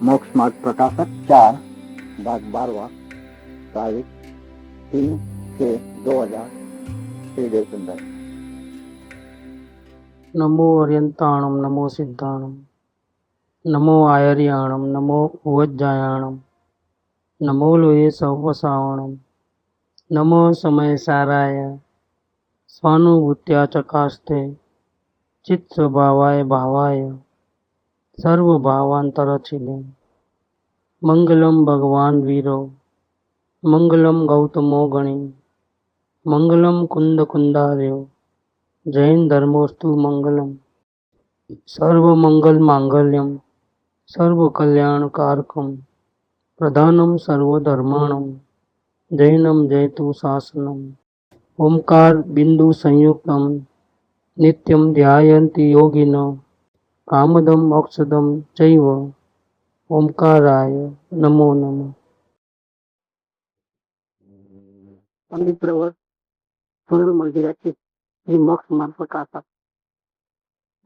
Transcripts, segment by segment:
मोक्ष मार्ग प्रकाशक 4 भाग 12 तारीख 3/6/2000 श्री देव सुंदर। नमो अर्यंताणम नमो सिद्धाणम नमो आयर्याणम नमो उवज्जायाणम नमो लोये सवसावणम नमो समय साराय स्वानुभूत्या चकास्ते चित्त स्वभावाय भावाय सर्वभावांतरचिले मंगलम भगवान वीरो मंगलम गौतमो गणे मंगलम कुंद कुंदार्यो जैन धर्मोस्तु मंगलम सर्वमंगल मांगल्यम सर्वकल्याणकारकम प्रधानम सर्वधर्माणम जैनम जयतु शासनम ओंकार बिंदु संयुक्तम नित्यम ध्यायन्ति योगिनो कामदम मोक्षदम चैव ओंकाराय नमो नमः। पंडित प्रवर स्वर्ण मंदिराचे श्री मोक्ष मार्ग प्रकाशक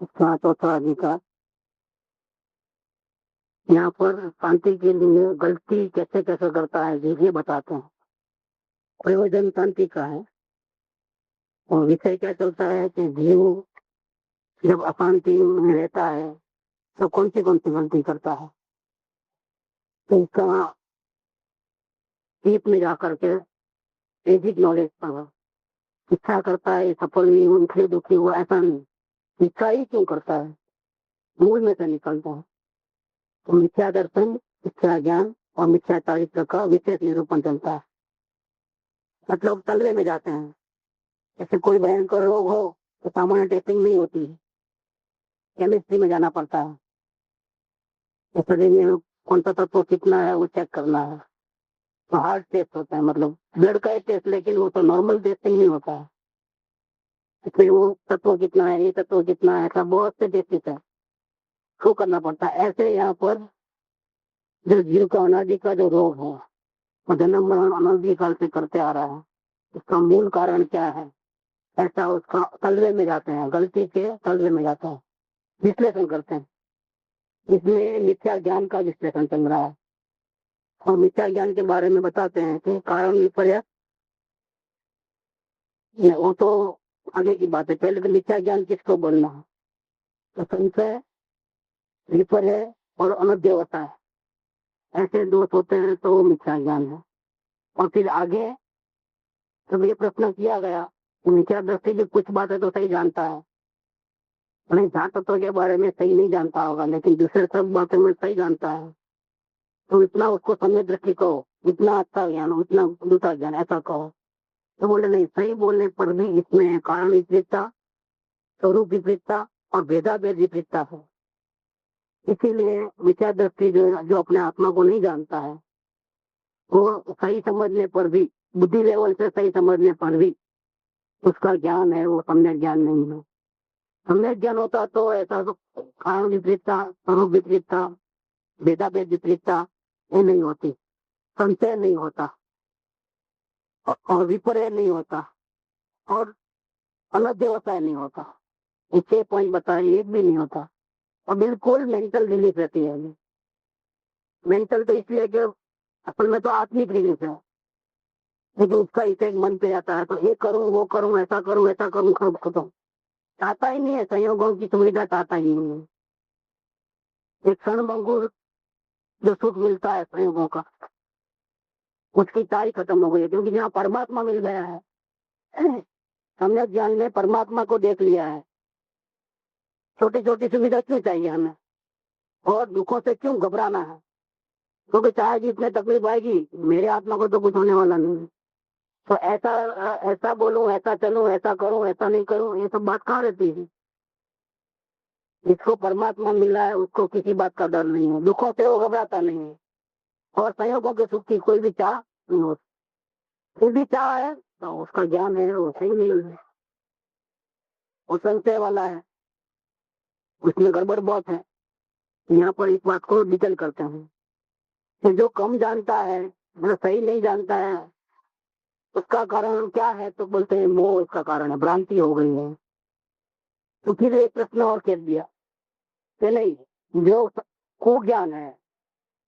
उसका चौथा अधिकार। यहाँ पर शांति के लिए गलती कैसे कैसे करता है ये बताते हैं। प्रयोजन शांति का है और विषय क्या चलता है कि जीव जब अशांति में रहता है तो कौन सी गलती करता है, तो इसका डीप में जाकर के बेसिक नॉलेज पर इच्छा करता है सफल नहीं हुआ इसलिए दुखी हुआ, ऐसा नहीं। इच्छा ही क्यों करता है, मूल में से निकलता है। तो मिथ्या दर्शन, मिथ्या ज्ञान और मिथ्या चारित्र का विशेष निरूपण चलता है। मतलब तलवे में जाते हैं। जैसे कोई भयंकर रोग हो तो सामान्य टेस्टिंग नहीं होती है, केमिस्ट्री में जाना पड़ता है। तो शरीर में कौन सा तत्व कितना है वो चेक करना है, तो हार्ड टेस्ट होता है, मतलब ब्लड का टेस्ट, लेकिन वो तो नॉर्मल टेस्टिंग नहीं होता है। इसमें वो तत्व कितना है, ये तत्व कितना है, ऐसा बहुत से टेस्ट है, शो करना पड़ता है। ऐसे यहाँ पर जो जीव का अनादि का जो रोग है वो जन्म मरण अनादि काल से करते आ रहा है, इसका मूल कारण क्या है, ऐसा उसका तलवे में जाते हैं, गलती के तलवे में जाते हैं, विश्लेषण करते हैं। इसमें मिथ्या ज्ञान का विश्लेषण चल रहा है और मिथ्या ज्ञान के बारे में बताते हैं कि कारण विपर्य, वो तो आगे की बात है। पहले तो मिथ्या ज्ञान किसको बोलना है, तो संशय, विपर्य और अनध्यवता है, ऐसे दोष होते हैं तो वो मिथ्या ज्ञान है। और फिर आगे जब ये प्रश्न किया गया, मिथ्या दृष्टि भी कुछ बातें तो सही जानता है, नहीं जात तत्व के बारे में सही नहीं जानता होगा, लेकिन दूसरे सब बातें में सही जानता है, तो इतना उसको समय दृष्टि कहो, इतना अच्छा ज्ञान, इतना दूसरा ज्ञान, ऐसा कहो। तो बोले नहीं, सही बोलने पर भी इसमें कारण विपरीतता, स्वरूप विपरीतता और भेदाभेद विपरीतता है। इसीलिए मिथ्या दृष्टि जो अपने आत्मा को नहीं जानता है, वो सही समझने पर भी, बुद्धि लेवल से सही समझने पर भी उसका ज्ञान है वो सम्यक ज्ञान नहीं है। सम्यक ज्ञान होता तो ऐसा तो कारण विपरीतता, स्वरूप विपरीतता, भेदाभेद विपरीतता ये नहीं होती, संशय नहीं होता और विपर्य नहीं होता और अनध्यवसाय नहीं होता। ये 6 पॉइंट बताए, एक भी नहीं होता। और बिल्कुल मेंटल रिलीफ रहती है। मेंटल तो इसलिए कि असल में तो आत्मिक रिलीफ है, लेकिन उसका इफेक्ट मन पे आता है, तो ये करूं वो करूं, ऐसा करूं ऐसा करूं, खत्म, चाहता ही नहीं है, संयोगों की सुविधा चाहता ही नहीं है। एक क्षण भंगुर जो सुख मिलता है संयोगों का, उसकी चाह खत्म हो गई है, क्योंकि जहाँ परमात्मा मिल गया है, सम्यक ज्ञान में परमात्मा को देख लिया है। छोटी छोटी सुविधा क्यों चाहिए हमें, और दुखों से क्यों घबराना है, क्योंकि चाहे जितने तकलीफ आएगी मेरे आत्मा को तो कुछ होने वाला नहीं है। तो ऐसा ऐसा बोलूं, ऐसा चलूं, ऐसा करूं, ऐसा नहीं करूं, ये सब बात कहाँ रहती है। जिसको परमात्मा मिला है उसको किसी बात का डर नहीं है, दुखों से वो घबराता नहीं है, और संयोगों के सुख की कोई भी चाह नहीं होती। फिर भी चाह है तो उसका ज्ञान है वो सही नहीं है, वो संशय वाला है, उसमें गड़बड़ बहुत है। यहाँ पर इस बात को डिटेल करते हैं कि जो कम जानता है, मतलब सही नहीं जानता है, उसका कारण क्या है, तो बोलते हैं मोह इसका कारण है, भ्रांति हो गई है। तो फिर एक प्रश्न और कह दिया कि नहीं, जो कुज्ञान है,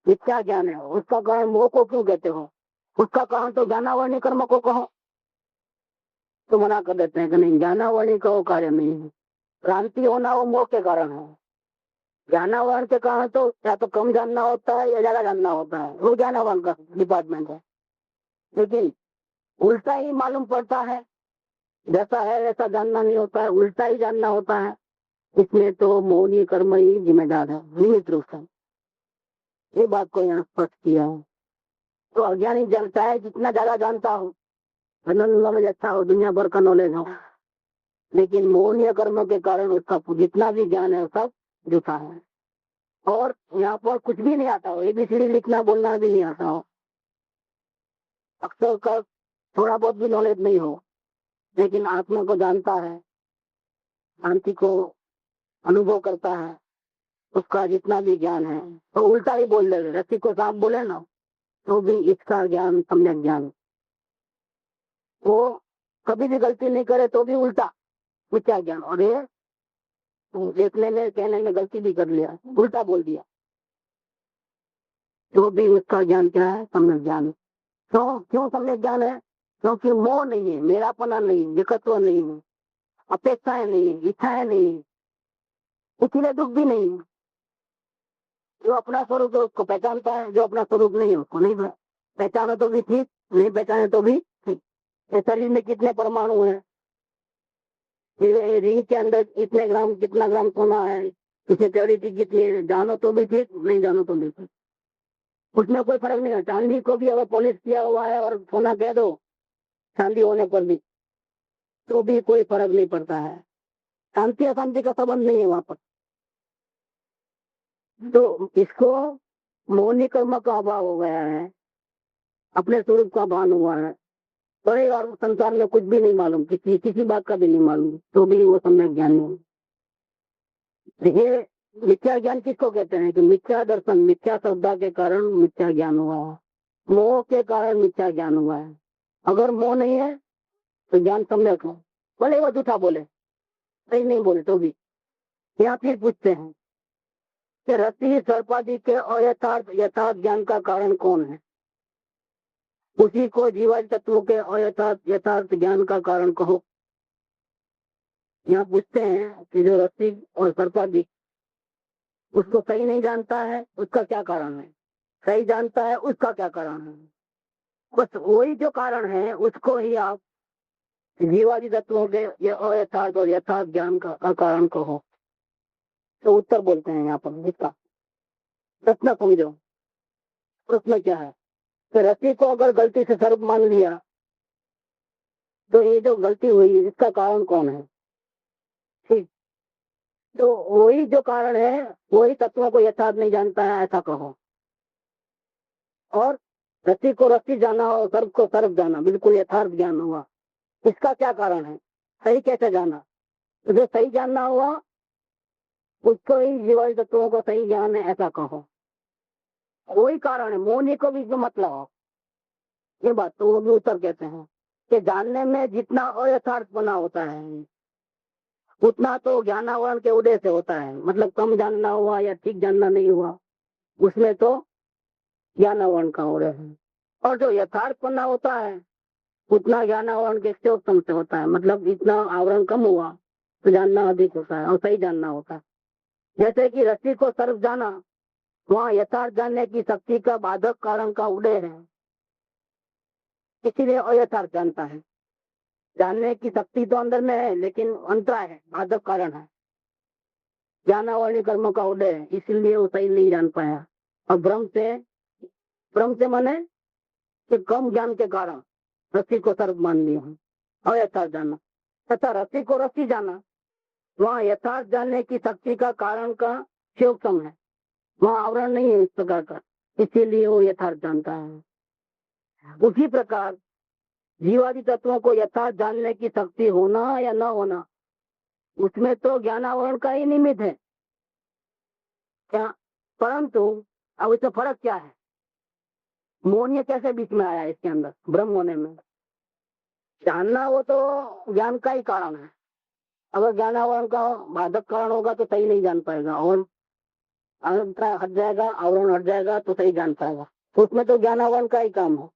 मिथ्या ज्ञान है, उसका कारण मोह को क्यों कहते हो? उसका कारण तो ज्ञानावरणी कर्म को कहो। तो मना कर देते हैं कि नहीं, ज्ञानावरणी का वो कार्य नहीं है। भ्रांति होना वो मोह के कारण है। ज्ञानावरण के कारण तो या तो कम जानना होता है या ज्यादा जानना होता है, वो ज्ञानावरण का डिपार्टमेंट है। लेकिन उल्टा ही मालूम पड़ता है, जैसा है वैसा जानना नहीं होता है, उल्टा ही जानना होता है। इसमें तो मौनी कर्म ही जिम्मेदार है नियमित रूप से। ये बात को यहाँ स्पष्ट किया है। तो अज्ञानी जानता है जितना ज्यादा जानता हो, जनरल नॉलेज अच्छा हो, दुनिया भर का नॉलेज हो, लेकिन मौनीय कर्म के कारण उसका जितना भी ज्ञान है सब झूठा है। और यहाँ पर कुछ भी नहीं आता हो, एबीसीडी लिखना बोलना भी नहीं आता हो, अक्षर का थोड़ा बहुत भी नॉलेज नहीं हो, लेकिन आत्मा को जानता है, शांति को अनुभव करता है, उसका जितना भी ज्ञान है तो उल्टा ही बोल दे। रस्सी को सांप बोले ना, तो भी इसका ज्ञान सम्यक ज्ञान, वो कभी भी गलती नहीं करे तो भी उल्टा मिथ्या ज्ञान। और ये देखने में कहने में गलती भी कर लिया, उल्टा बोल दिया, तो भी उसका ज्ञान क्या है? सम्यक ज्ञान। तो क्यों सम्यक ज्ञान है? क्योंकि मोह नहीं है, मेरापना नहीं, विकत्व नहीं है, अपेक्षाएं नहीं, इच्छाएं नहीं, इसीलिए दुख भी नहीं है। जो अपना स्वरूप है उसको पहचानता है, जो अपना स्वरूप नहीं है उसको नहीं पहचानो तो भी ठीक, नहीं पहचाने तो भी ठीक। ये शरीर में कितने परमाणु हैं, ये रिंग के अंदर इतने ग्राम, कितना ग्राम सोना है, इसमें प्योरिटी कितनी है, जानो तो भी ठीक, नहीं जानो तो भी ठीक, उसमें कोई फर्क नहीं है। चांदी को भी अगर पॉलिश किया हुआ है और सोना कह दो चांदी होने पर भी, तो भी कोई फर्क नहीं पड़ता है। शांति अशांति का संबंध नहीं है वहां पर। तो इसको मौनी कर्म का अभाव हो गया है, अपने स्वरूप का भान हुआ है, बड़े और संसार में कुछ भी नहीं मालूम, किसी बात का भी नहीं मालूम, तो भी वो सम्यक ज्ञान नहीं। देखिए, मिथ्या ज्ञान किसको कहते हैं? कि मिथ्या दर्शन, मिथ्या श्रद्धा के कारण मिथ्या ज्ञान हुआ है, मोह के कारण मिथ्या ज्ञान हुआ है। अगर मोह नहीं है तो ज्ञान सम्यक है, भले वो झूठा बोले, सही नहीं बोले तो भी। यहाँ फिर पूछते हैं कि रति सर्पादि के अयथार्थ यथार्थ ज्ञान का कारण कौन है? उसी को जीवादि तत्वों के अयथार्थ यथार्थ ज्ञान का कारण कहो। यहाँ पूछते हैं कि जो रस्सी और सर्पादि उसको सही नहीं जानता है, उसका क्या कारण है? सही जानता है, उसका क्या कारण है? बस वही जो कारण है उसको ही आप जीवादि तत्वों के ये अयथार्थ और यथार्थ ज्ञान का कारण कहो। तो उत्तर बोलते हैं यहाँ पर इसका प्रश्न समझो। प्रश्न क्या है कि रस्सी को अगर गलती से सर्प मान लिया तो ये जो गलती हुई इसका कारण कौन है? ठीक, तो वही जो कारण है वही तत्वों को यथार्थ नहीं जानता है, ऐसा कहो। और रस्सी को रस्सी जाना और सर्प को सर्प जाना, बिल्कुल यथार्थ ज्ञान हुआ, इसका क्या कारण है? सही कैसे जाना? तो जो सही जानना हुआ उसको ही जीवादि तत्वों का सही ज्ञान है, ऐसा कहो। वही कारण है, मोहनी को भी जो मतलब हो ये बात, तो वो भी उत्तर कहते हैं कि जानने में जितना अयथार्थ बना होता है उतना तो ज्ञानावरण के उदय से होता है। मतलब कम जानना हुआ या ठीक जानना नहीं हुआ, उसमें तो ज्ञानावरण का उदय है। और जो यथार्थ पन्ना होता है उतना ज्ञानावरण के उत्तम से होता है। मतलब इतना आवरण कम हुआ तो जानना अधिक होता है और सही जानना होता है। जैसे कि रस्सी को सर्प जाना, वहाँ यथार्थ जानने की शक्ति का बाधक कारण का उदय है, इसीलिए अयथार्थ जानता है। जानने की शक्ति तो अंदर में है लेकिन अंतराय है, बाधक कारण है, ज्ञानावरणी कर्म का उदय है, इसलिए वो सही नहीं जान पाया। और भ्रम से माने कि कम ज्ञान के कारण रस्सी को सर्प मान लिया है, अयथार्थ जाना। तथा रस्सी को रस्सी जाना, वहाँ यथार्थ जानने की शक्ति का कारण का क्षोभम है, वहाँ आवरण नहीं है इस प्रकार का, इसीलिए वो यथार्थ जानता है। उसी प्रकार जीवादि तत्वों को यथार्थ जानने की शक्ति होना या न होना, उसमें तो ज्ञानावरण का ही निमित्त है क्या? परंतु अब इसमें फर्क क्या है? मोहनीय कैसे बीच में आया इसके अंदर? ब्रह्म होने में जानना वो तो ज्ञान का ही कारण है। अगर ज्ञानावरण का बाधक कारण होगा तो सही नहीं जान पाएगा। और अंतरा हट जाएगा, आवरण हट जाएगा तो सही जान पाएगा। तो उसमें तो ज्ञानावरण का ही काम है।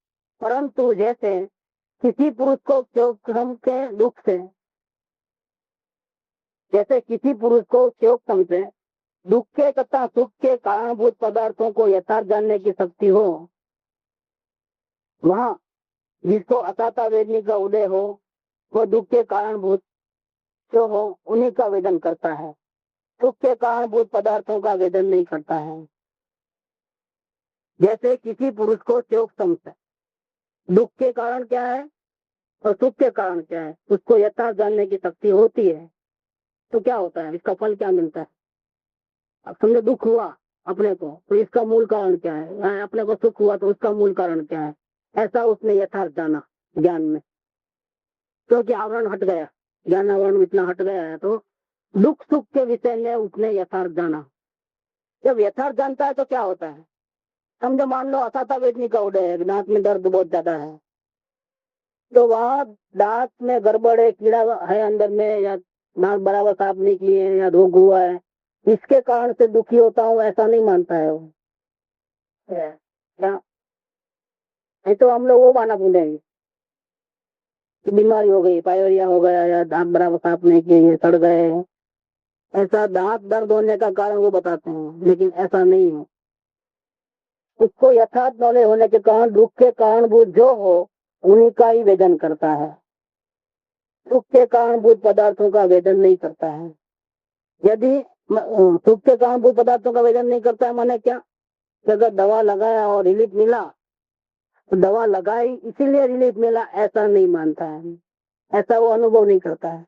परंतु जैसे किसी पुरुष को क्षोभ के दुख से, जैसे किसी पुरुष को क्षोभ से दुख के तथा सुख के कारणभूत पदार्थों को यथार्थ जानने की शक्ति हो, वहाँ जिसको असाता वेदनी का उदय हो, वह दुख के कारणभूत जो हो उन्हीं का वेदन करता है, सुख के कारणभूत पदार्थों का वेदन नहीं करता है। जैसे किसी पुरुष को शोक समझ, दुख के कारण क्या है और सुख के कारण क्या है उसको यथार्थ जानने की शक्ति होती है, तो क्या होता है, इसका फल क्या मिलता है। अब समझो दुख हुआ अपने को, तो इसका मूल कारण क्या है, अपने को सुख हुआ तो उसका मूल कारण क्या है, ऐसा उसने यथार्थ जाना ज्ञान में, क्योंकि आवरण हट गया, ज्ञान आवरण इतना हट गया है, तो दुख सुख के विषय में उसने यथार्थ जाना। जब यथार्थ जानता है तो क्या होता है, समझो मान लो असाता वेदनी का उदय है, दांत में दर्द बहुत ज्यादा है, तो वहाँ दांत में गड़बड़ है, कीड़ा है अंदर में, या दांत बराबर साफ नहीं किए, या रोग हुआ है, इसके कारण से दुखी होता हूँ ऐसा नहीं मानता है वो। क्या नहीं तो हम लोग वो माना भूलेंगे कि बीमारी हो गई, पायरिया हो गया, या दांत बराबर साफ नहीं किए, सड़ गए, ऐसा दांत दर्द होने का कारण वो बताते हैं, लेकिन ऐसा नहीं है। उसको यथार्थ नॉलेज होने के कारण दुख के कारणभूत जो हो उन्हीं का ही वेदन करता है, सुख के कारणभूत पदार्थों का वेदन नहीं करता है। यदि सुख के कारणभूत पदार्थों का वेदन नहीं करता है माने क्या, कि अगर दवा लगाया और रिलीफ मिला तो दवा लगाई इसीलिए रिलीफ मिला ऐसा नहीं मानता है, ऐसा वो अनुभव नहीं करता है।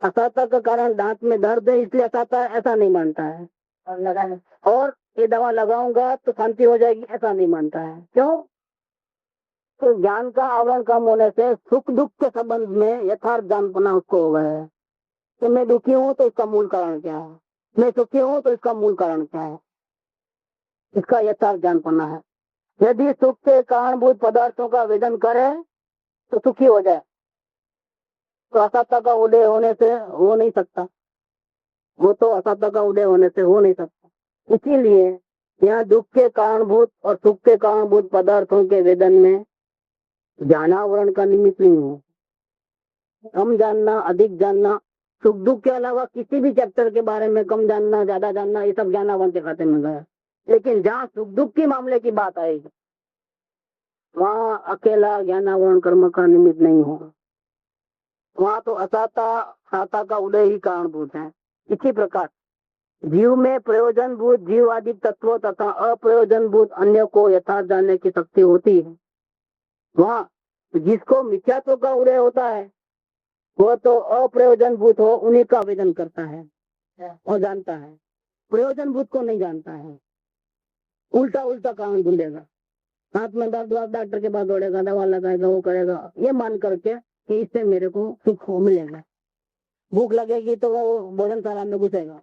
असाता का कारण दांत में दर्द है इसलिए असाता है ऐसा नहीं मानता है, और ये दवा लगाऊंगा तो शांति हो जाएगी ऐसा नहीं मानता है। क्यों, तो ज्ञान का आवरण कम होने से सुख दुख के संबंध में यथार्थ जानपना उसको हो गया है कि मैं दुखी हूँ तो इसका मूल कारण क्या है, मैं सुखी हूँ तो इसका मूल कारण क्या है, इसका यथार्थ जानपना है। यदि सुख के कारणभूत पदार्थों का वेदन करे तो सुखी हो जाए, तो असाता का उदय होने से हो नहीं सकता, वो तो असाता का उदय होने से हो नहीं सकता। इसीलिए यहाँ दुख के कारणभूत और सुख के कारणभूत पदार्थों के वेदन में ज्ञानावरण का निमित्त नहीं है। कम जानना अधिक जानना, सुख दुख के अलावा किसी भी चैप्टर के बारे में कम जानना ज्यादा जानना, ये सब ज्ञानावरण के खाते में गया। लेकिन जहाँ सुख दुख के मामले की बात आएगी वहाँ अकेला ज्ञानावरण कर्म का निमित्त नहीं होगा, वहाँ तो असाता साता का उदय ही कारणभूत है। इसी प्रकार जीव में प्रयोजनभूत जीवादिक तत्वों तथा अप्रयोजनभूत अन्य को यथार्थ जानने की शक्ति होती है। वहाँ जिसको मिथ्यात्व का उदय होता है वो तो अप्रयोजनभूत हो उन्हीं का आवेदन करता है और जानता है, प्रयोजनभूत को नहीं जानता है, उल्टा उल्टा कारण ढूंढेगा, हाथ में दर्द हुआ डॉक्टर के पास दौड़ेगा, दवा लगाएगा, वो करेगा ये मान करके कि इससे मेरे को सुख हो मिलेगा। भूख लगेगी तो वो भोजनशाला में घुसेगा,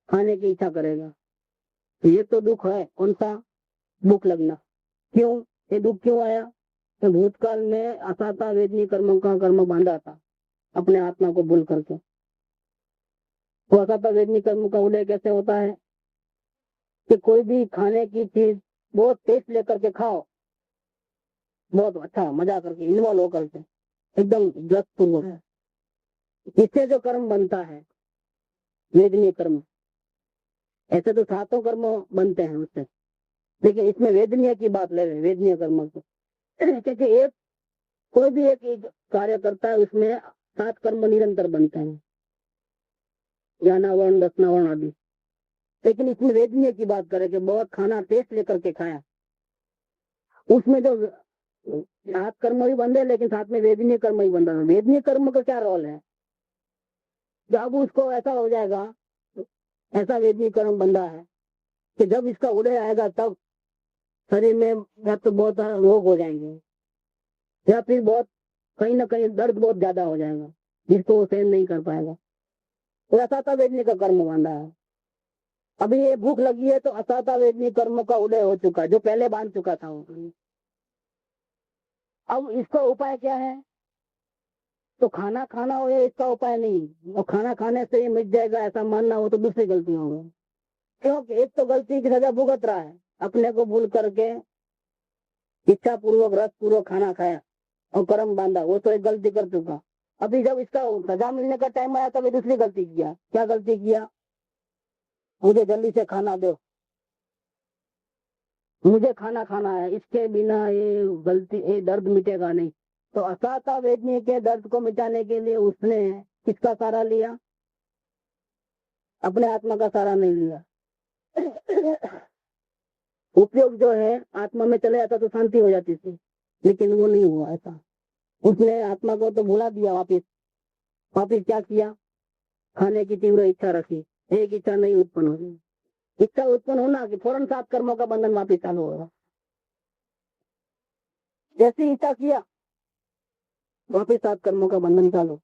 खाने की इच्छा करेगा, ये तो दुख है। कौन सा भूख लगना, क्यों ये दुख क्यों आया, तो भूतकाल में असाता वेदनी कर्मों का कर्म बांधा था अपने आत्मा को भूल करके। वो असाता वेदनी कर्म का उदय कैसे होता है कि कोई भी खाने की चीज बहुत टेस्ट लेकर के खाओ, बहुत अच्छा मजा करके इन्वॉल्व होकर के एकदम जस पूर्वक, इससे जो कर्म बनता है वेदनीय कर्म, ऐसे तो सातों कर्म बनते हैं उससे, लेकिन इसमें वेदनीय की बात ले रहे हैं, वेदनीय कर्म को, क्योंकि एक कोई भी एक कार्य करता है उसमें 7 कर्म निरंतर बनते हैं, ज्ञानावरण दसनावरण आदि। लेकिन इसमें वेदनीय की बात करें कि बहुत खाना टेस्ट लेकर के खाया, उसमें जो 7 कर्म भी बंधे लेकिन साथ में वेदनीय कर्म ही बंधा है। वेदनीय कर्म का क्या रोल है, जब उसको ऐसा हो जाएगा, ऐसा वेदनीय कर्म बंधा है कि जब इसका उदय आएगा तब शरीर में या तो बहुत रोग हो जाएंगे या फिर बहुत कहीं ना कहीं दर्द बहुत ज्यादा हो जाएगा जिसको वो सहन नहीं कर पाएगा, तो असाता वेदनी का कर्म बांधा है। अभी ये भूख लगी है तो असाता वेदनी कर्म का उदय हो चुका है जो पहले बांध चुका था वो। अब इसका उपाय क्या है, तो खाना खाना हो इसका उपाय नहीं, और खाना खाने से ये मिट जाएगा ऐसा मानना हो तो दूसरी गलती होगी। क्योंकि एक तो गलती की सजा भुगत रहा है, अपने को भूल करके इच्छा पूर्वक रस पूर्वक खाना खाया और कर्म बांधा, वो तो एक गलती कर चुका। अभी जब इसका सजा मिलने का टाइम आया तभी दूसरी गलती किया। क्या गलती किया? मुझे जल्दी से खाना दो, मुझे खाना खाना है, इसके बिना ये गलती ये दर्द मिटेगा नहीं। तो असाता वेदनी के दर्द को मिटाने के लिए उसने किसका सहारा लिया? अपने आत्मा का सहारा नहीं लिया। उपयोग जो है आत्मा में चले जाता तो शांति हो जाती थी, लेकिन वो नहीं हुआ ऐसा। उसने आत्मा को तो भुला दिया। वापिस वापिस क्या किया? खाने की तीव्र इच्छा रखी। एक इच्छा नहीं उत्पन्न होगी। इच्छा उत्पन्न होना कि फौरन 7 कर्मों का बंधन वापिस चालू होगा। जैसी इच्छा किया वापिस 7 कर्मों का बंधन चालू।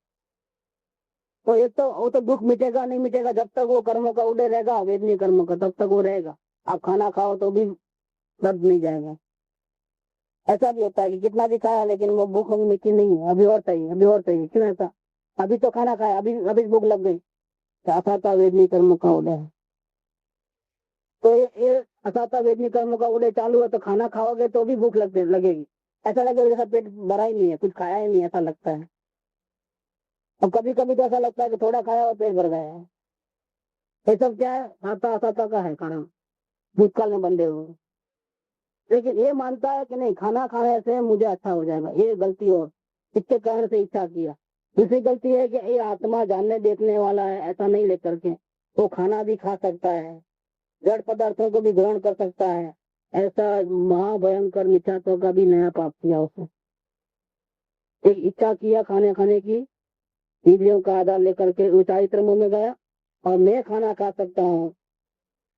तो एक तो वो तो दुख मिटेगा नहीं मिटेगा जब तक वो कर्मों का उदय रहेगा, वेदनीय कर्मों का, तब तक वो रहेगा। आप खाना खाओ तो भी दर्द नहीं जाएगा। ऐसा भी होता है कि कितना भी खाया लेकिन वो भूख अभी मिटी नहीं है, अभी और चाहिए, अभी और चाहिए। क्यों ऐसा? अभी तो खाना खाया, अभी अभी भूख लग गई। अथाता वेदनीय कर्मों का उदय है। तो ये अथाता वेदनीय कर्मों का उदय चालू है तो खाना खाओगे तो भी भूख लगेगी। ऐसा लगेगा जैसा पेट भरा ही नहीं है, कुछ खाया ही नहीं, ऐसा लगता है। और कभी कभी तो ऐसा लगता है कि थोड़ा खाया और पेट भर गया है। ये सब क्या है? आता अथाता का है कारण, भूतकाल में बंधे हुए। लेकिन ये मानता है कि नहीं, खाना खाने से मुझे अच्छा हो जाएगा, ये गलती। और इसके कारण से इच्छा किया। दूसरी गलती है कि ये आत्मा जानने देखने वाला है, ऐसा नहीं लेकर के वो खाना भी खा सकता है, जड़ पदार्थों को भी ग्रहण कर सकता है। ऐसा महाभयंकर मिथ्यात्व का भी नया पाप किया उसने। एक इच्छा किया खाने खाने की, इंद्रियों का आधार लेकर के ऊंचाई क्रमों में गया और मैं खाना खा सकता हूँ,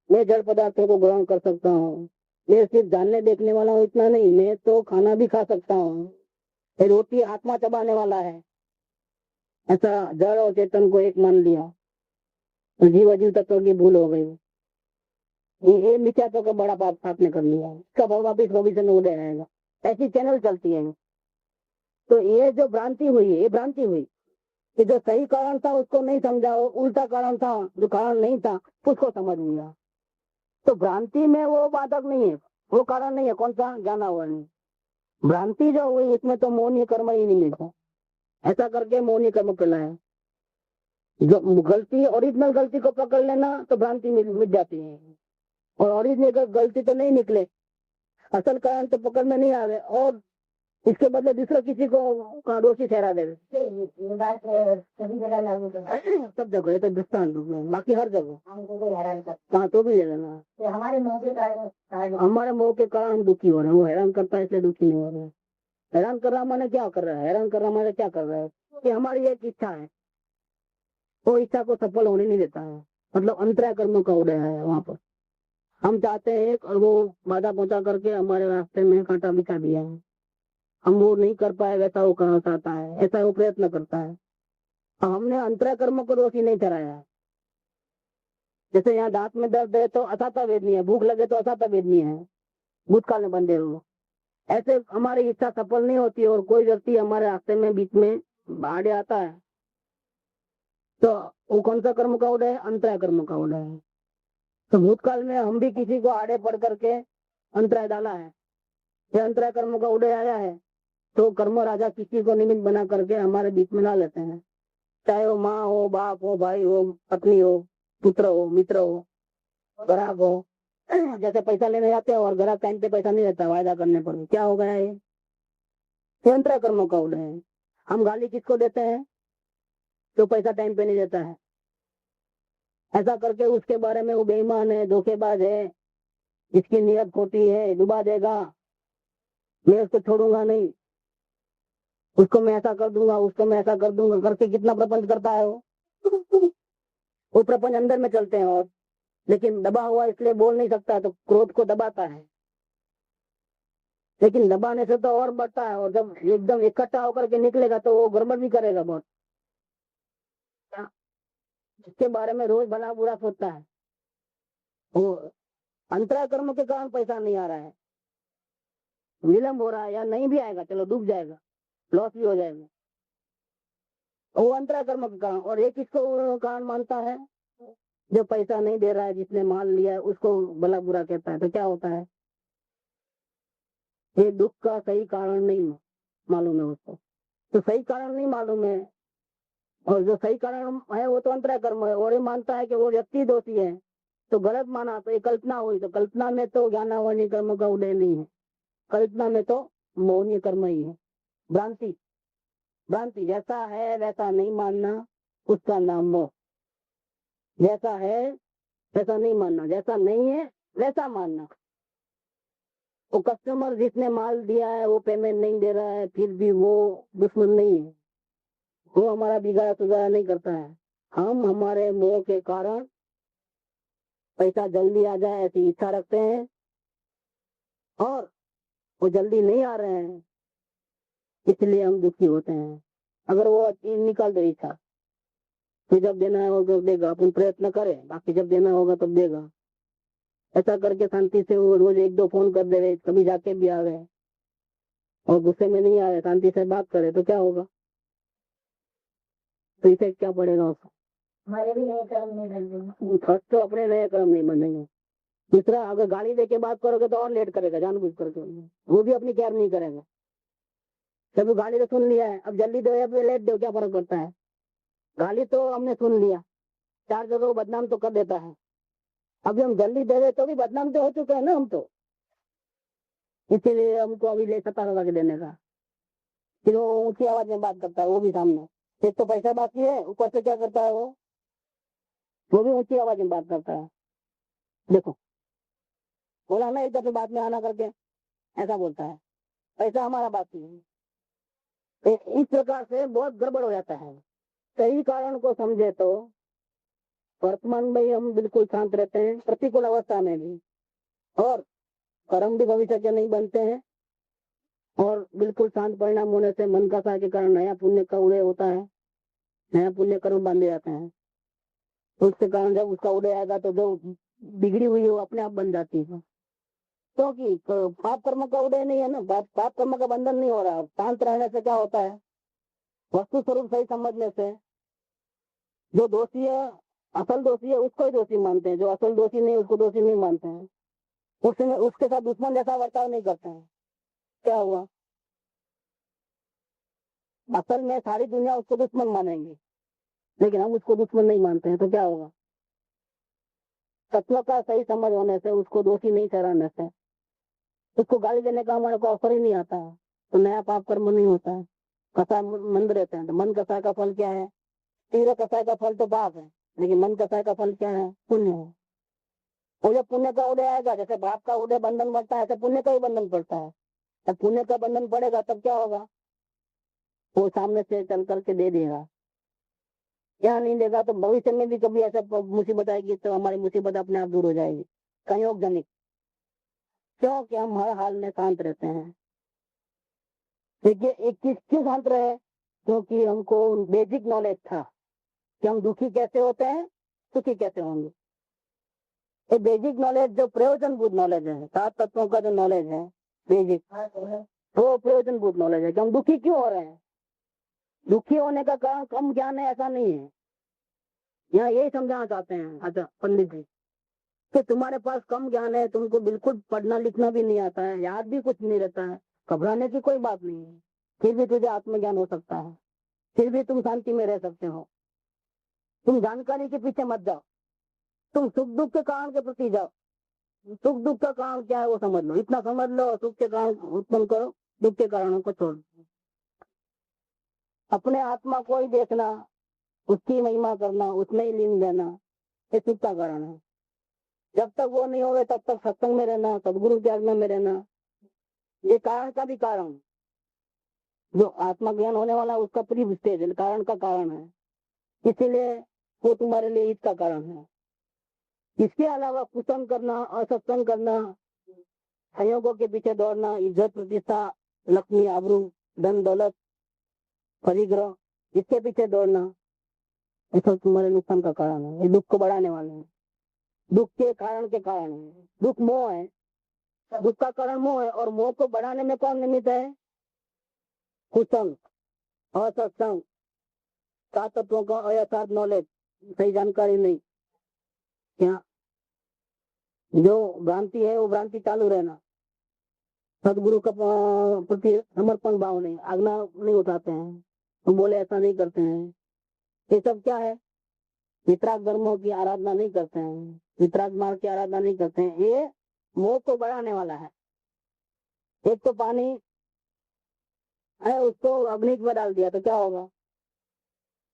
मैं जड़ पदार्थों को ग्रहण कर सकता हूँ, मैं सिर्फ जानने देखने वाला हूँ इतना नहीं, मैं तो खाना भी खा सकता हूँ। ये रोटी आत्मा चबाने वाला है, ऐसा जड़ और चेतन को एक मान लिया तो जीव अजीव तत्व की भूल हो गई। ये मिथ्यात्व का बड़ा पाप आपने कर लिया, इसका भाव वापिस भविष्य में उदय आएगा। ऐसी चैनल चलती है। तो ये जो भ्रांति हुई, ये भ्रांति हुई कि जो सही कारण था उसको नहीं समझा, उल्टा कारण था, जो कारण नहीं था उसको समझ लिया। तो भ्रांति में वो बाधक नहीं है, वो कारण नहीं है। कौन सा? जाना हुआ नहीं। भ्रांति जो हुई इसमें तो मौन कर्म ही नहीं मिलता। ऐसा करके मौन कर्म कहलाया। जो गलती, ओरिजिनल गलती को पकड़ लेना तो भ्रांति मिट जाती है। और ओरिजिनल गलती तो नहीं निकले, असल कारण तो पकड़ में नहीं आवे और इसके बदले दूसरा किसी को का दोषी ठहरा दे। सभी जगह लागू सब जगह है तो दृष्टांत रूप में, बाकी हर जगह हमको हैरान करता। हाँ तो भी ले लेना। हमारे मुंह के कारण, हमारे मुंह के कारण हम दुखी हो रहे हैं। वो हैरान करता है इसलिए दुखी नहीं हो रहे हैं। हैरान कर रहा माने क्या कर रहा है? हैरान कर रहा माने क्या कर रहा है कि हमारी एक इच्छा है, वो इच्छा को सफल होने नहीं देता है। मतलब अंतराय कर्मों का उदय है वहां पर। हम चाहते हैं एक और वो बाधा पहुंचा करके हमारे रास्ते में कांटा बिछा दिया है। हम वो नहीं कर पाए वैसा वो करना चाहता है, ऐसा वो प्रयत्न करता है। अब हमने अंतराय कर्मों को दोषी नहीं ठहराया है। जैसे यहाँ दांत में दर्द है तो अथाता वेदनी है, भूख लगे तो अथाता वेदनी है, भूतकाल में बंधे हुए। ऐसे हमारी इच्छा सफल नहीं होती और कोई व्यक्ति हमारे रास्ते में बीच में आड़े आता है तो वो कौन सा कर्म का उदय है? अंतराय कर्म का उदय है। तो भूतकाल में हम भी किसी को आड़े पड़ करके अंतराय डाला है, ये अंतराय कर्म का उदय आया है तो कर्म राजा किसी को निमित्त बना करके हमारे बीच में ला लेते हैं। चाहे वो माँ हो, बाप हो, भाई हो, पत्नी हो, पुत्र हो, मित्र हो, ग्राहक हो। जैसे पैसा लेने जाते हो और ग्राहक टाइम पे पैसा नहीं देता, वायदा करने पर क्या हो गया? ये अंतराय कर्मों का उदय है। हम गाली किसको देते हैं? जो पैसा टाइम पे नहीं देता है। ऐसा करके उसके बारे में वो बेईमान है, धोखेबाज है, इसकी नीयत खोटी है, डुबा देगा, मैं उसको छोड़ूंगा नहीं, उसको मैं ऐसा कर दूंगा, उसको मैं ऐसा कर दूंगा करके कितना प्रपंच करता है वो प्रपंच अंदर में चलते हैं। और लेकिन दबा हुआ इसलिए बोल नहीं सकता तो क्रोध को दबाता है, लेकिन दबाने से तो और बढ़ता है। और जब एकदम इकट्ठा होकर के निकलेगा तो वो गड़बड़ भी करेगा बहुत। इसके बारे में रोज भला बुरा सोचता है। वो अंतराय कर्म के कारण पैसा नहीं आ रहा है, विलम्ब हो रहा है या नहीं भी आएगा, चलो डूब जाएगा, लॉस भी हो जाएगा, वो अंतराय कर्म के कारण। और एक किसको कारण मानता है? जो पैसा नहीं दे रहा है, जिसने माल लिया है, उसको भला बुरा कहता है, तो क्या होता है? ये दुख का सही कारण नहीं मालूम है उसको, तो सही कारण नहीं मालूम है। और जो सही कारण है वो तो अंतरंग कर्म है, और ये मानता है कि वो व्यक्ति दोषी है, तो गलत माना, तो ये कल्पना हुई। तो कल्पना में तो ज्ञानावनी कर्म का उदय नहीं है, कल्पना में तो मोहनीय कर्म ही है। भ्रांति, भ्रांति, जैसा है वैसा नहीं मानना, उसका नाम मोह। जैसा है वैसा नहीं मानना, जैसा नहीं है वैसा मानना। वो कस्टमर जिसने माल दिया है वो पेमेंट नहीं दे रहा है, फिर भी वो दुश्मन नहीं है, वो हमारा बिगाड़ा सुधारा नहीं करता है। हम हमारे मोह के कारण पैसा जल्दी आ जाए ऐसी इच्छा रखते हैं, और वो जल्दी नहीं आ रहे हैं, इसलिए हम दुखी होते हैं। अगर वो निकाल दे इच्छा, तो जब देना होगा देगा, अपन प्रयत्न करें, बाकी जब देना होगा तब देगा। ऐसा करके शांति से वो रोज एक दो फोन कर दे रहे, कभी जाके भी आ गए, और गुस्से में नहीं आ रहे, शांति से बात करे, तो क्या होगा? तो इफेक्ट क्या पड़ेगा उसका? हमारे भी नए कर्म नहीं बनेंगे, फर्स्ट तो अपने नए कर्म नहीं बनेंगे। दूसरा, अगर गाली दे के बात करोगे तो और लेट करेगा जानबूझ करके, वो भी अपनी केयर नहीं करेगा। जब गाली तो सुन लिया है, अब जल्दी दो या फिर लेट दो, क्या फर्क पड़ता है? गाली तो हमने सुन लिया, चार जगह बदनाम तो कर देता है। अभी हम जल्दी दे रहे तो भी बदनाम तो हो चुके हैं ना हम तो, इसीलिए हमको अभी ले सता लगा के देने का। फिर वो ऊंची आवाज में बात करता है, वो भी सामने, एक तो पैसा बाकी है, ऊपर से क्या करता है वो भी ऊंची आवाज में बात करता है। देखो, बोला ना इधर से बाद में आना करके, ऐसा बोलता है, पैसा हमारा बाकी है। तो इस प्रकार से बहुत गड़बड़ हो जाता है। सही कारण को समझे तो वर्तमान में हम बिल्कुल शांत रहते हैं, प्रतिकूल अवस्था में भी, और कर्म भी भविष्य के नहीं बनते हैं, और बिल्कुल शांत परिणाम होने से मन का के कारण नया पुण्य का उदय होता है, नया पुण्य कर्म बांधे जाते हैं। तो उसके कारण जब उसका उदय आएगा तो जो बिगड़ी हुई है वो अपने आप बन जाती है, क्योंकि पाप कर्म का उदय नहीं है ना, पाप कर्म का बंधन नहीं हो रहा। शांत रहने से क्या होता है? वस्तु स्वरूप सही समझने से जो दोषी है, असल दोषी है, उसको ही दोषी मानते हैं, जो असल दोषी नहीं उसको दोषी नहीं मानते हैं। उसमें उसके साथ दुश्मन जैसा बर्ताव नहीं करते हैं। क्या हुआ? असल में सारी दुनिया उसको दुश्मन मानेंगी, लेकिन हम उसको दुश्मन नहीं मानते हैं, तो क्या होगा? तत्व का सही समझ होने से, उसको दोषी नहीं ठहराने से, उसको गाली देने का हमारे को अवसर ही नहीं आता है, तो नया पाप कर्म नहीं होता है। कसाय मंद रहते हैं, तो मन कसाय का फल क्या है? तीव्र कसाय का फल तो पाप है, लेकिन मन कसाय का फल क्या है? पुण्य है। वो जब पुण्य का उदय आएगा, जैसे पाप का उदय बंधन बढ़ता है, ऐसे पुण्य का ही बंधन पड़ता है। जब पुण्य का बंधन पड़ेगा तब क्या होगा? वो सामने से चल करके दे देगा। यहाँ नहीं देगा तो भविष्य में भी कभी ऐसा मुसीबत आएगी तो हमारी मुसीबत अपने आप दूर हो जाएगी, संयोग जनिक। क्योंकि हम हर हाल में शांत रहते हैं। देखिए, एक चीज क्यों शांत रहे? क्योंकि हमको बेसिक नॉलेज था कि हम दुखी कैसे होते हैं, सुखी कैसे होंगे। ये बेसिक नॉलेज जो प्रयोजनभूत नॉलेज है, 7 तत्वों का जो नॉलेज है बेसिक, वो प्रयोजनभूत नॉलेज है कि हम दुखी क्यों हो रहे हैं। दुखी होने का कारण कम ज्ञान है ऐसा नहीं है। यहाँ यही समझाना चाहते हैं अच्छा पंडित जी, कि तुम्हारे पास कम ज्ञान है, तुमको बिल्कुल पढ़ना लिखना भी नहीं आता है, याद भी कुछ नहीं रहता है, घबराने की कोई बात नहीं है, फिर भी तुझे आत्मज्ञान हो सकता है, फिर भी तुम शांति में रह सकते हो। तुम जानकारी के पीछे मत जाओ, तुम सुख दुख के कारण के प्रति जाओ। सुख दुख का कारण क्या है वो समझ लो, इतना समझ लो, सुख के कारण उत्पन्न करो, दुख के कारणों को छोड़ दो। अपने आत्मा को ही देखना, उसकी महिमा करना, उसमें ही लीन रहना, ये सुख का कारण है। जब तक वो नहीं होगा तब तक सत्संग में रहना, सदगुरु के आज्ञा में रहना, ये कारण का भी कारण। जो आत्मा ज्ञान होने वाला है उसका प्री स्टेज है, कारण का कारण है, इसीलिए वो तुम्हारे लिए इसका कारण है। इसके अलावा कुसंग करना, असत्संग करना, संयोगों के पीछे दौड़ना, इज्जत प्रतिष्ठा, लक्ष्मी आबरू, धन दौलत, परिग्रह, इसके पीछे दौड़ना, ये सब तुम्हारे नुकसान का कारण है। ये दुख को बढ़ाने वाले हैं, दुख के कारण है। दुख मोह है, दुख का कारण मोह है, और मोह को बढ़ाने में कौन निमित्त है? कुसंग, असत्संग, 7 तत्वों का अयथार्थ नॉलेज, सही जानकारी नहीं, क्या जो भ्रांति है वो भ्रांति चालू रहना, सदगुरु का प्रति समर्पण भाव नहीं, आज्ञा नहीं उठाते हैं, हम बोले ऐसा नहीं करते हैं, ये सब क्या है? वितराग धर्मों की आराधना नहीं करते हैं, वितराग मार्ग की आराधना नहीं करते हैं। ये मोह को बढ़ाने वाला है। एक तो पानी है, उसको अग्नि में डाल दिया तो क्या होगा?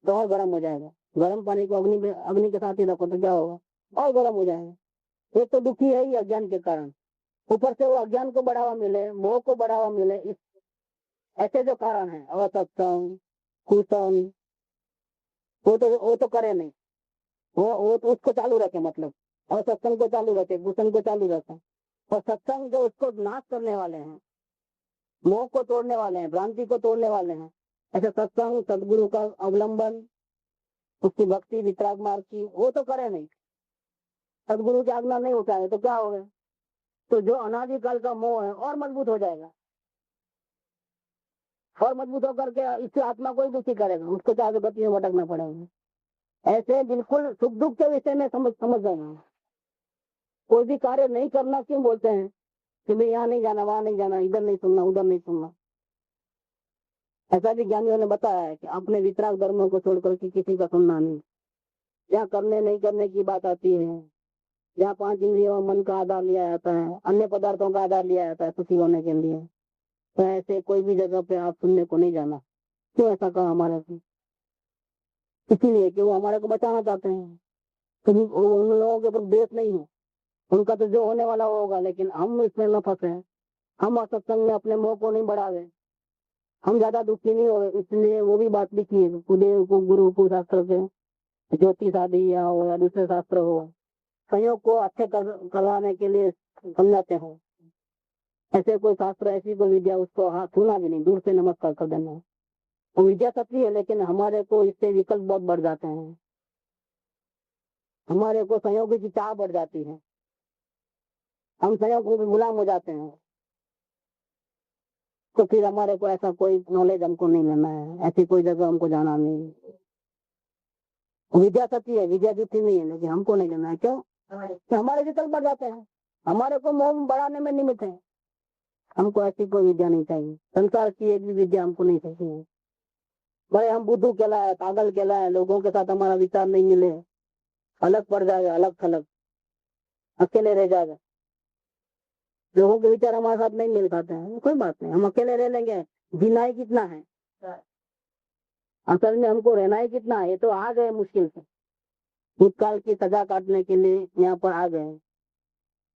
तो और गर्म हो जाएगा। गर्म पानी को अग्नि के साथ ही रखो तो क्या होगा? और गर्म हो जाएगा। एक तो दुखी है ही अज्ञान के कारण, ऊपर से वो अज्ञान को बढ़ावा मिले, मोह को बढ़ावा मिले, इस ऐसे जो कारण है, असत्संग, कुसंग, वो तो करे नहीं, वो तो उसको चालू रखे, मतलब और सत्संग को चालू रखे, कुसंग को चालू रखे। और सत्संग जो उसको नाश करने वाले हैं, मोह को तोड़ने वाले हैं, भ्रांति को तोड़ने वाले हैं, ऐसे सत्संग, सदगुरु का अवलंबन, उसकी भक्ति वितराग मार्ग की, वो तो करे नहीं, सदगुरु की आज्ञा नहीं उठाए तो क्या होगा? तो जो अनादिकाल का मोह है और मजबूत हो जाएगा, और मजबूत होकर के इससे आत्मा को ही दुखी करेगा, उसको चाहे गति में भटकना पड़ेगा। ऐसे बिल्कुल सुख दुख के विषय में समझ जाना। कोई भी कार्य नहीं करना क्यों बोलते हैं कि भाई यहाँ नहीं जाना, वहां नहीं जाना, इधर नहीं सुनना, उधर नहीं सुनना? ऐसा भी ज्ञानियों ने बताया है कि अपने वितराग धर्मों को छोड़कर के किसी का सुनना नहीं। जहाँ करने नहीं करने की बात आती है, जहाँ 5 इंद्रियों मन का आधार लिया जाता है, अन्य पदार्थों का आधार लिया जाता है सुखी होने के लिए, तो ऐसे कोई भी जगह पे आप सुनने को नहीं जाना। क्यों ऐसा कहा हमारे को? इसीलिए कि वो हमारे को बचाना चाहते हैं। कभी उन लोगों के ऊपर देश नहीं है, उनका तो जो होने वाला होगा, लेकिन हम इसमें न फंसे, हम असत्संग में अपने मोह को नहीं बढ़ावे, हम ज्यादा दुखी नहीं हो। इसलिए वो भी बात लिखी है गुरुदेव को, गुरु को, शास्त्र के, ज्योतिष आदि हो या दूसरे शास्त्र हो, संयोग को अच्छे करवाने के लिए समझाते हो। ऐसे कोई शास्त्र, ऐसी कोई विद्या, उसको हाथ छूना भी नहीं, दूर से नमस्कार कर देना। वो विद्या सच्ची है, लेकिन हमारे को इससे विकल्प बहुत बढ़ जाते हैं, हमारे को संयोग की चाह बढ़ जाती है, हम संयोग को भी गुलाम हो जाते हैं। तो फिर हमारे को ऐसा कोई नॉलेज हमको नहीं लेना है, ऐसी कोई जगह हमको जाना नहीं। विद्या सच्ची है, विद्या झूठी नहीं है, लेकिन हमको नहीं लेना है। क्यों? कि हमारे विकल्प बढ़ जाते हैं, हमारे को मोह बढ़ाने में निमित्त है। हमको ऐसी कोई विद्या नहीं चाहिए, संसार की एक भी विद्या हमको नहीं चाहिए। भाई हम बुद्धू कहलाए, पागल कहलाए, लोगों के साथ हमारा विचार नहीं मिले, अलग पड़ जाएगा, अलग थलग, अकेले रह जाएगा, लोगों के विचार हमारे साथ नहीं मिल पाते हैं, कोई बात नहीं, हम अकेले रह लेंगे। जीना ही कितना है, असल में हमको रहना ही कितना है। ये तो आ गए मुश्किल से, भूतकाल की सजा काटने के लिए यहाँ पर आ गए।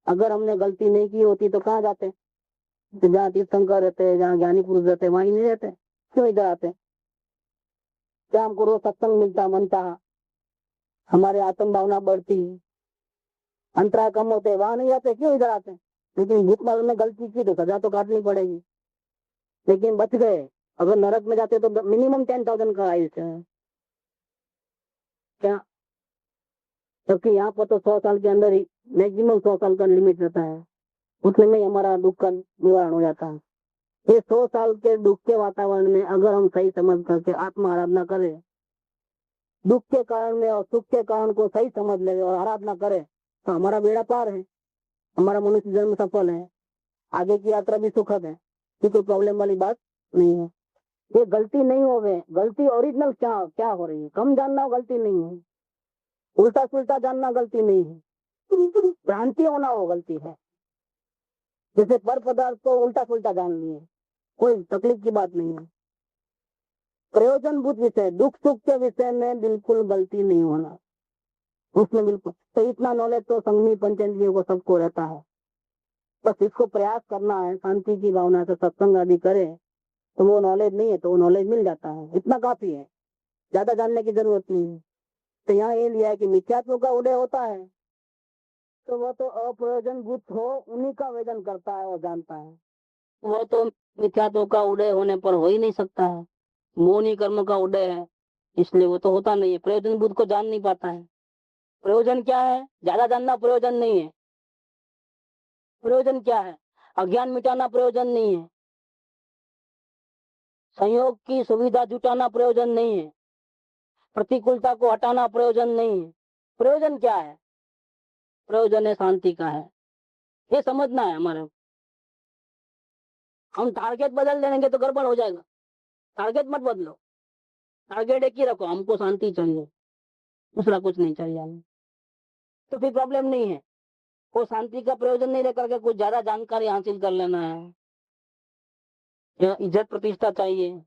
अगर हमने गलती नहीं की होती तो कहाँ जाते? तो जहाँ तीर्थंकर रहते, जहाँ ज्ञानी पुरुष रहते, वहीं नहीं रहते। क्यों इधर आते? क्या हमको रोज सत्संग मिलता, मन चाह, हमारे आत्म भावना बढ़ती, अंतराय कम होते, वहां नहीं जाते, क्यों इधर आते? लेकिन भूतकाल में गलती की तो सजा तो काटनी पड़ेगी, लेकिन बच गए। अगर नरक में जाते तो मिनिमम 10,000 का आयुष्य है क्या? क्योंकि यहाँ पर तो 100 साल के अंदर ही, मैक्सिमम 100 साल का लिमिट रहता है, उतने में ही हमारा दुख का निवारण हो जाता है। ये 100 साल के दुख के वातावरण में अगर हम सही समझ करके आत्मा आराधना करें, दुख के कारण में और सुख के कारण को सही समझ ले और आराधना करें, तो हमारा बेड़ा पार है, हमारा मनुष्य जन्म सफल है, आगे की यात्रा भी सुखद है, ये कोई प्रॉब्लम वाली बात नहीं है। ये गलती नहीं हो गए, गलती ओरिजिनल क्या क्या हो रही है, कम जानना गलती नहीं है, उल्टा सुल्टा जानना गलती नहीं है, भ्रांति होना वो गलती है। जैसे पर पदार्थ को उल्टा सुल्टा जान लिए, कोई तकलीफ की बात नहीं है। प्रयोजनभूत विषय, दुख सुख के विषय में बिल्कुल गलती नहीं होना, उसमें बिल्कुल तो इतना नॉलेज तो संगमी पंचेंद्रियों को सबको रहता है। बस इसको प्रयास करना है, शांति की भावना से सत्संग आदि करे, तो वो नॉलेज नहीं है तो वो नॉलेज मिल जाता है, इतना काफी है, ज्यादा जानने की जरूरत नहीं है। तो यहाँ ये लिया है कि मिथ्यात्व का उदय होता है तो वो तो अप्रयोजनभूत हो उन्हीं का वेदन करता है और जानता है, वो तो मिथ्यात्व का उदय होने पर हो ही नहीं सकता है, मोहनी कर्म का उदय है, इसलिए वो तो होता नहीं है, प्रयोजनभूत को जान नहीं पाता है। प्रयोजन क्या है? ज्यादा जानना प्रयोजन नहीं है। प्रयोजन क्या है? अज्ञान मिटाना प्रयोजन नहीं है, संयोग की सुविधा जुटाना प्रयोजन नहीं है, प्रतिकूलता को हटाना प्रयोजन नहीं है। प्रयोजन क्या है? प्रयोजन है शांति का है, ये समझना है हमारे। हम टारगेट बदल देंगे तो गड़बड़ हो जाएगा। टारगेट मत बदलो, टारगेट एक ही रखो, हमको शांति चाहिए, दूसरा कुछ नहीं चाहिए हमें, तो फिर प्रॉब्लम नहीं है। वो शांति का प्रयोजन नहीं लेकर के कुछ ज्यादा जानकारी हासिल कर लेना है, या इज्जत प्रतिष्ठा चाहिए,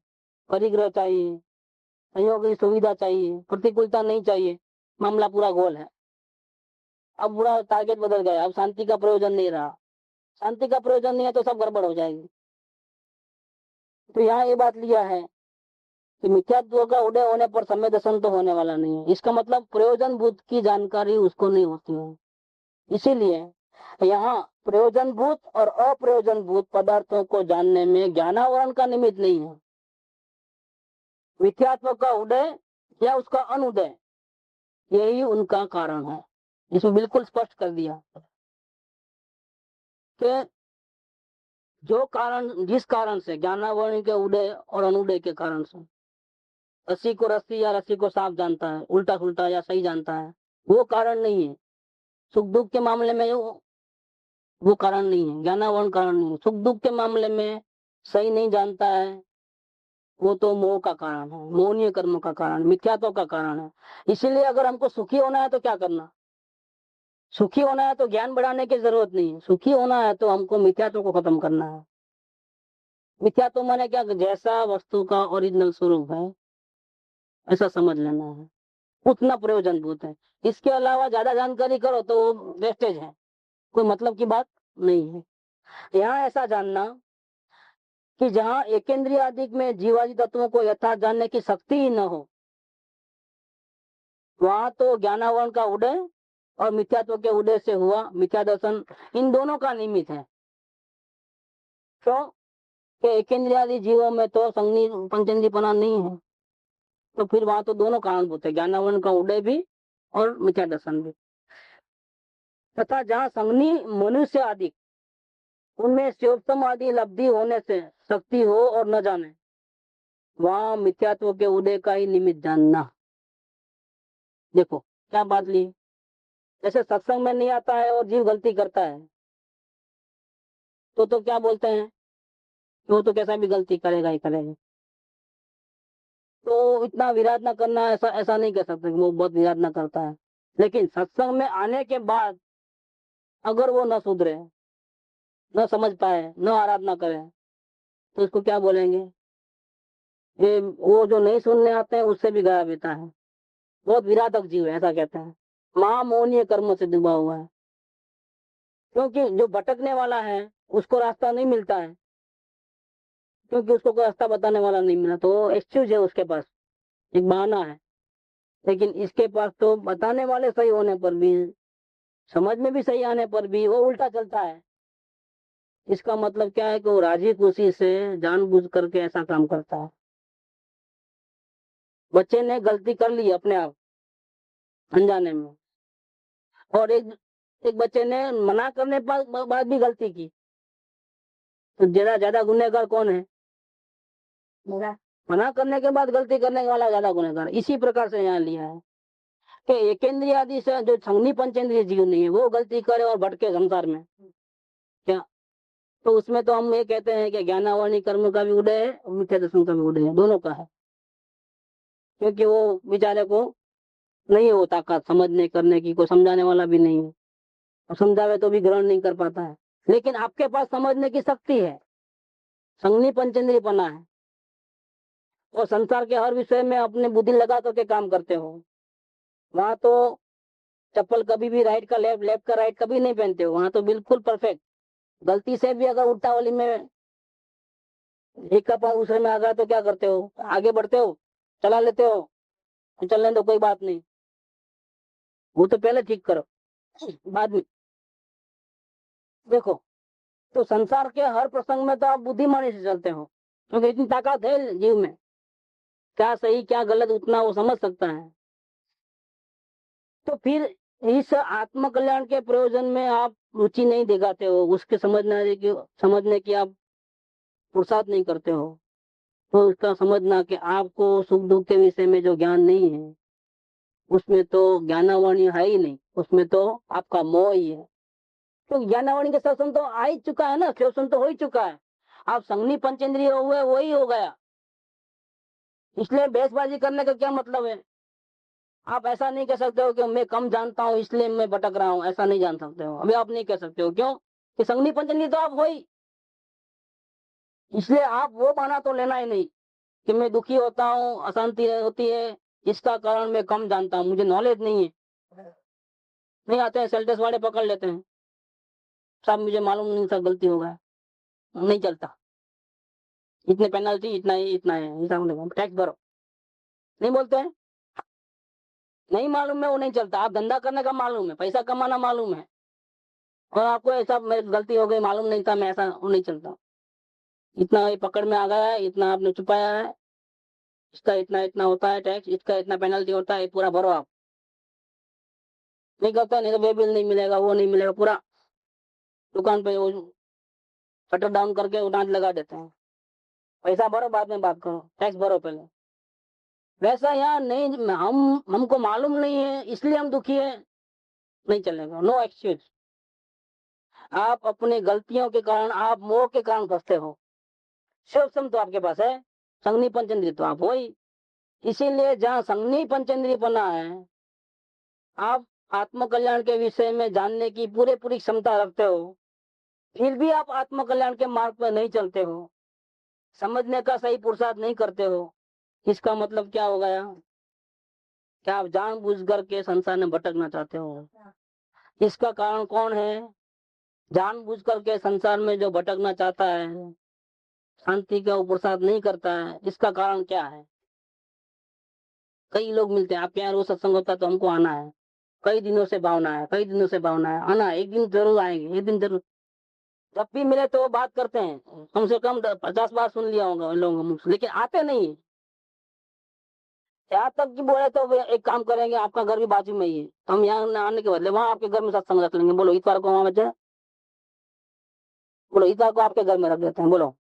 परिग्रह चाहिए, सहयोग की सुविधा चाहिए, प्रतिकूलता नहीं चाहिए, मामला पूरा गोल है। अब पूरा टारगेट बदल गया, अब शांति का प्रयोजन नहीं रहा। शांति का प्रयोजन नहीं है तो सब गड़बड़ हो जाएगी। तो यहाँ ये बात लिया है कि मिथ्यात्व का उदय होने पर सम्यक दर्शन तो होने वाला नहीं है। इसका मतलब प्रयोजन भूत की जानकारी उसको नहीं होती है। इसीलिए यहाँ प्रयोजन भूत और अप्रयोजन भूत पदार्थों को जानने में ज्ञानावरण का निमित्त नहीं है। मिथ्यात्व का उदय या उसका अनुदय, यही उनका कारण है। इसमें बिल्कुल स्पष्ट कर दिया कि जो कारण, जिस कारण से ज्ञानावरण के उदय और अनुदय के कारण से रस्सी को रस्सी या रस्सी को सांप जानता है, उल्टा सुल्टा या सही जानता है, वो कारण नहीं है। सुख दुख के मामले में वो कारण नहीं है, ज्ञानावरण कारण नहीं है। सुख दुख के मामले में सही नहीं जानता है, वो तो मोह का कारण है, मोहनीय कर्म का कारण, मिथ्यात्व का कारण है। इसीलिए अगर हमको सुखी होना है तो क्या करना? सुखी होना है तो ज्ञान बढ़ाने की जरूरत नहीं है। सुखी होना है तो हमको मिथ्यात्व को खत्म करना है। मिथ्यात्व माने क्या? जैसा वस्तु का ओरिजिनल स्वरूप है ऐसा समझ लेना है, उतना प्रयोजनभूत है। इसके अलावा ज्यादा जानकारी करो तो वो वेस्टेज है, कोई मतलब की बात नहीं है। यहाँ ऐसा जानना कि जहाँ एकेंद्रिय आदि में जीवादि तत्वों को यथार्थ जानने की शक्ति ही न हो, वहां तो ज्ञानावरण का उदय और मिथ्यात्व के उदय से हुआ मिथ्या दर्शन, इन दोनों का निमित्त है। क्यों कि एकेंद्रिय आदि जीवों में तो संगनी पंचेंद्रियपना नहीं है, तो फिर वहां तो दोनों कारणभूत है, ज्ञानावरण का उदय भी और मिथ्या दर्शन भी। तथा जहाँ संगनी मनुष्य आदि, उनमें शिवोत्तम आदि लब्धि होने से शक्ति हो और न जाने, वहां मिथ्यात्व के उदय का ही निमित्त जानना। देखो क्या बात ली, जैसे सत्संग में नहीं आता है और जीव गलती करता है तो क्या बोलते हैं, वो तो कैसा भी गलती करेगा ही करेगा, तो इतना विराट ना करना, ऐसा ऐसा नहीं कह सकते वो बहुत विराट ना करता है। लेकिन सत्संग में आने के बाद अगर वो न सुधरे, न समझ पाए, न आराधना करे, तो इसको क्या बोलेंगे? ये वो जो नहीं सुनने आते हैं उससे भी गया बेटा है, बहुत विराटक जीव है, ऐसा कहते हैं। महामोहनीय कर्म से डूबा हुआ है, क्योंकि जो भटकने वाला है उसको रास्ता नहीं मिलता है, क्योंकि उसको कोई रास्ता बताने वाला नहीं मिला, तो वो एक्सक्यूज है उसके पास, एक बहाना है। लेकिन इसके पास तो बताने वाले सही होने पर भी, समझ में भी सही आने पर भी वो उल्टा चलता है। इसका मतलब क्या है कि वो राजी खुशी से जानबूझ करके ऐसा काम करता है। बच्चे ने गलती कर ली अपने आप अनजाने में, और एक बच्चे ने मना करने पर बाद भी गलती की, तो ज्यादा ज्यादा गुनहगार कौन है? मना करने के बाद गलती करने वाला ज्यादा गुनहगार। इसी प्रकार से यहाँ लिया है कि एकेंद्रिय आदि से जो संगनी पंचेंद्रिय जीव नहीं है वो गलती करे और भटके संसार में, क्या? तो उसमें तो हम ये कहते हैं कि ज्ञानावरणी कर्म का भी उदय है और मिथ्या दर्शन का भी उदय है, दोनों का है। क्योंकि वो बेचारे को नहीं है वो ताकत समझने करने की, कोई समझाने वाला भी नहीं है, और समझावे तो भी ग्रहण नहीं कर पाता है। लेकिन आपके पास समझने की शक्ति है, संगनी पंचेंद्रियपना है, और संसार के हर विषय में अपने बुद्धि लगा करके काम करते हो। वहां तो चप्पल कभी भी राइट का लेफ्ट, लेफ्ट का राइट कभी नहीं पहनते हो, वहां तो बिल्कुल परफेक्ट। गलती से भी अगर उल्टा वाली में एक का पाँव दूसरे में आ गया तो क्या करते हो? आगे बढ़ते हो, चला लेते हो, चलने दो कोई बात नहीं, वो तो पहले ठीक करो बाद में। देखो, तो संसार के हर प्रसंग में तो आप बुद्धिमानी से चलते हो, क्योंकि इतनी ताकत है जीव में, क्या सही क्या गलत उतना वो समझ सकता है। तो फिर इस आत्म कल्याण के प्रयोजन में आप रुचि नहीं दिखाते हो, उसके समझने की आप पुरुषार्थ नहीं करते हो, तो उसका समझना कि आपको सुख दुख के विषय में जो ज्ञान नहीं है, उसमें तो ज्ञानावाणी है ही नहीं, उसमें तो आपका मोह ही है। तो ज्ञानावाणी के शासन तो आ ही चुका है ना, शोषण तो हो ही चुका है। आप संगनी पंचेंद्रिय हुए वही हो गया, इसलिए बहसबाजी करने का क्या मतलब है। आप ऐसा नहीं कह सकते हो कि मैं कम जानता हूँ इसलिए मैं भटक रहा हूँ, ऐसा नहीं जान सकते हो, अभी आप नहीं कह सकते हो। क्यों कि संगनी पंचेंद्रिय तो आप हो ही, इसलिए आप वो बहाना तो लेना ही नहीं कि मैं दुखी होता हूँ, अशांति होती है, इसका कारण मैं कम जानता हूँ, मुझे नॉलेज नहीं है। नहीं आते हैं सेल्टेस वाले पकड़ लेते हैं, साहब मुझे मालूम नहीं था, गलती हो गया, नहीं चलता, इतने पेनल्टी, इतना ही इतना है, हिसाब टैक्स भरो, नहीं बोलते हैं, नहीं मालूम है वो नहीं चलता। आप धंधा करने का मालूम है, पैसा कमाना मालूम है, और आपको ऐसा मेरी गलती हो गई, मालूम नहीं था मैं, ऐसा वो नहीं चलता। इतना ये पकड़ में आ गया है, इतना आपने छुपाया है, इसका इतना इतना होता है टैक्स, इसका इतना पेनल्टी होता है, पूरा भरो आप। नहीं करता, नहीं तो वे बिल नहीं मिलेगा, वो नहीं मिलेगा, पूरा दुकान पे वो शटर डाउन करके वो डांट लगा देते हैं, पैसा भरो बाद में बात करो, टैक्स भरो पहले। वैसा यहाँ नहीं, हमको मालूम नहीं है इसलिए हम दुखी है, नहीं चलेगा, नो एक्सक्यूज। आप अपनी गलतियों के कारण, आप मोह के कारण फंसते हो। शिव सम तो आपके पास है, संगनी पंचेंद्रिय तो आप हो ही, इसीलिए जहाँ संगनी पंचेंद्रिय बना है, आप आत्म कल्याण के विषय में जानने की पूरी पूरी क्षमता रखते हो, फिर भी आप आत्म कल्याण के मार्ग पर नहीं चलते हो, समझने का सही पुरुषार्थ नहीं करते हो। इसका मतलब क्या हो गया? क्या आप जानबूझ करके संसार में भटकना चाहते हो? इसका कारण कौन है? जानबूझ करके संसार में जो भटकना चाहता है, शांति का पुरुषार्थ नहीं करता है, इसका कारण क्या है? कई लोग मिलते हैं आपके यहाँ, रोज सत्संग होता है तो हमको आना है, कई दिनों से भावना है, कई दिनों से भावना है, आना है, एक दिन जरूर आएंगे, एक दिन जरूर। जब भी मिले तो वो बात करते हैं, कम से कम 50 बार सुन लिया होगा इन लोगों मुझसे, लेकिन आते नहीं। यहाँ तक कि बोले तो एक काम करेंगे, आपका घर भी बाजू में ही है, तो हम यहाँ आने के बदले वहाँ आपके घर में सत्संग रख लेंगे। बोलो इतवार को वहां बचे, बोलो इतवार को आपके घर में रख देते हैं, बोलो।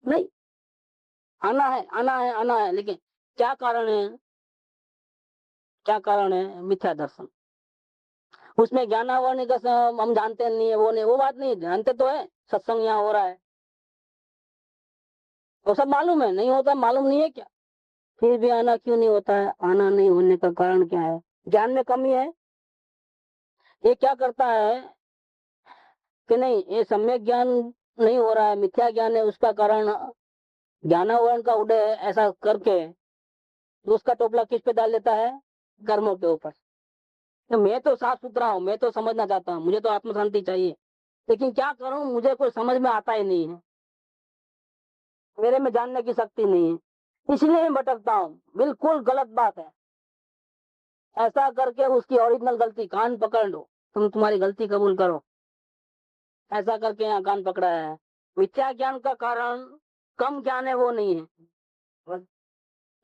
नहीं, आना है, आना है, आना है, लेकिन क्या कारण है? क्या कारण है? मिथ्या दर्शन। उसमें ज्ञानावरण का हम जानते नहीं है, वो नहीं, वो बात नहीं, जानते तो है सत्संग यहाँ हो रहा है, वो सब मालूम है, नहीं होता मालूम नहीं है क्या? फिर भी आना क्यों नहीं होता है? आना नहीं होने का कारण क्या है? ज्ञान में कमी है। ये क्या करता है कि नहीं, ये सम्यक ज्ञान नहीं हो रहा है, मिथ्या ज्ञान है, उसका कारण ज्ञानावरण का उदय है, ऐसा करके तो उसका टोपला किस पे डाल देता है? कर्मों के ऊपर। तो मैं तो साफ सुथरा हूँ, मैं तो समझना चाहता हूँ, मुझे तो आत्म शांति चाहिए, लेकिन क्या करूं, मुझे कोई समझ में आता ही नहीं है, मेरे में जानने की शक्ति नहीं है, इसलिए मैं भटकता हूँ। बिल्कुल गलत बात है। ऐसा करके उसकी ओरिजिनल गलती, कान पकड़ लो, तुम्हारी गलती कबूल करो, ऐसा करके यहाँ कान पकड़ा है। मिथ्या ज्ञान का कारण कम ज्ञान है वो नहीं है,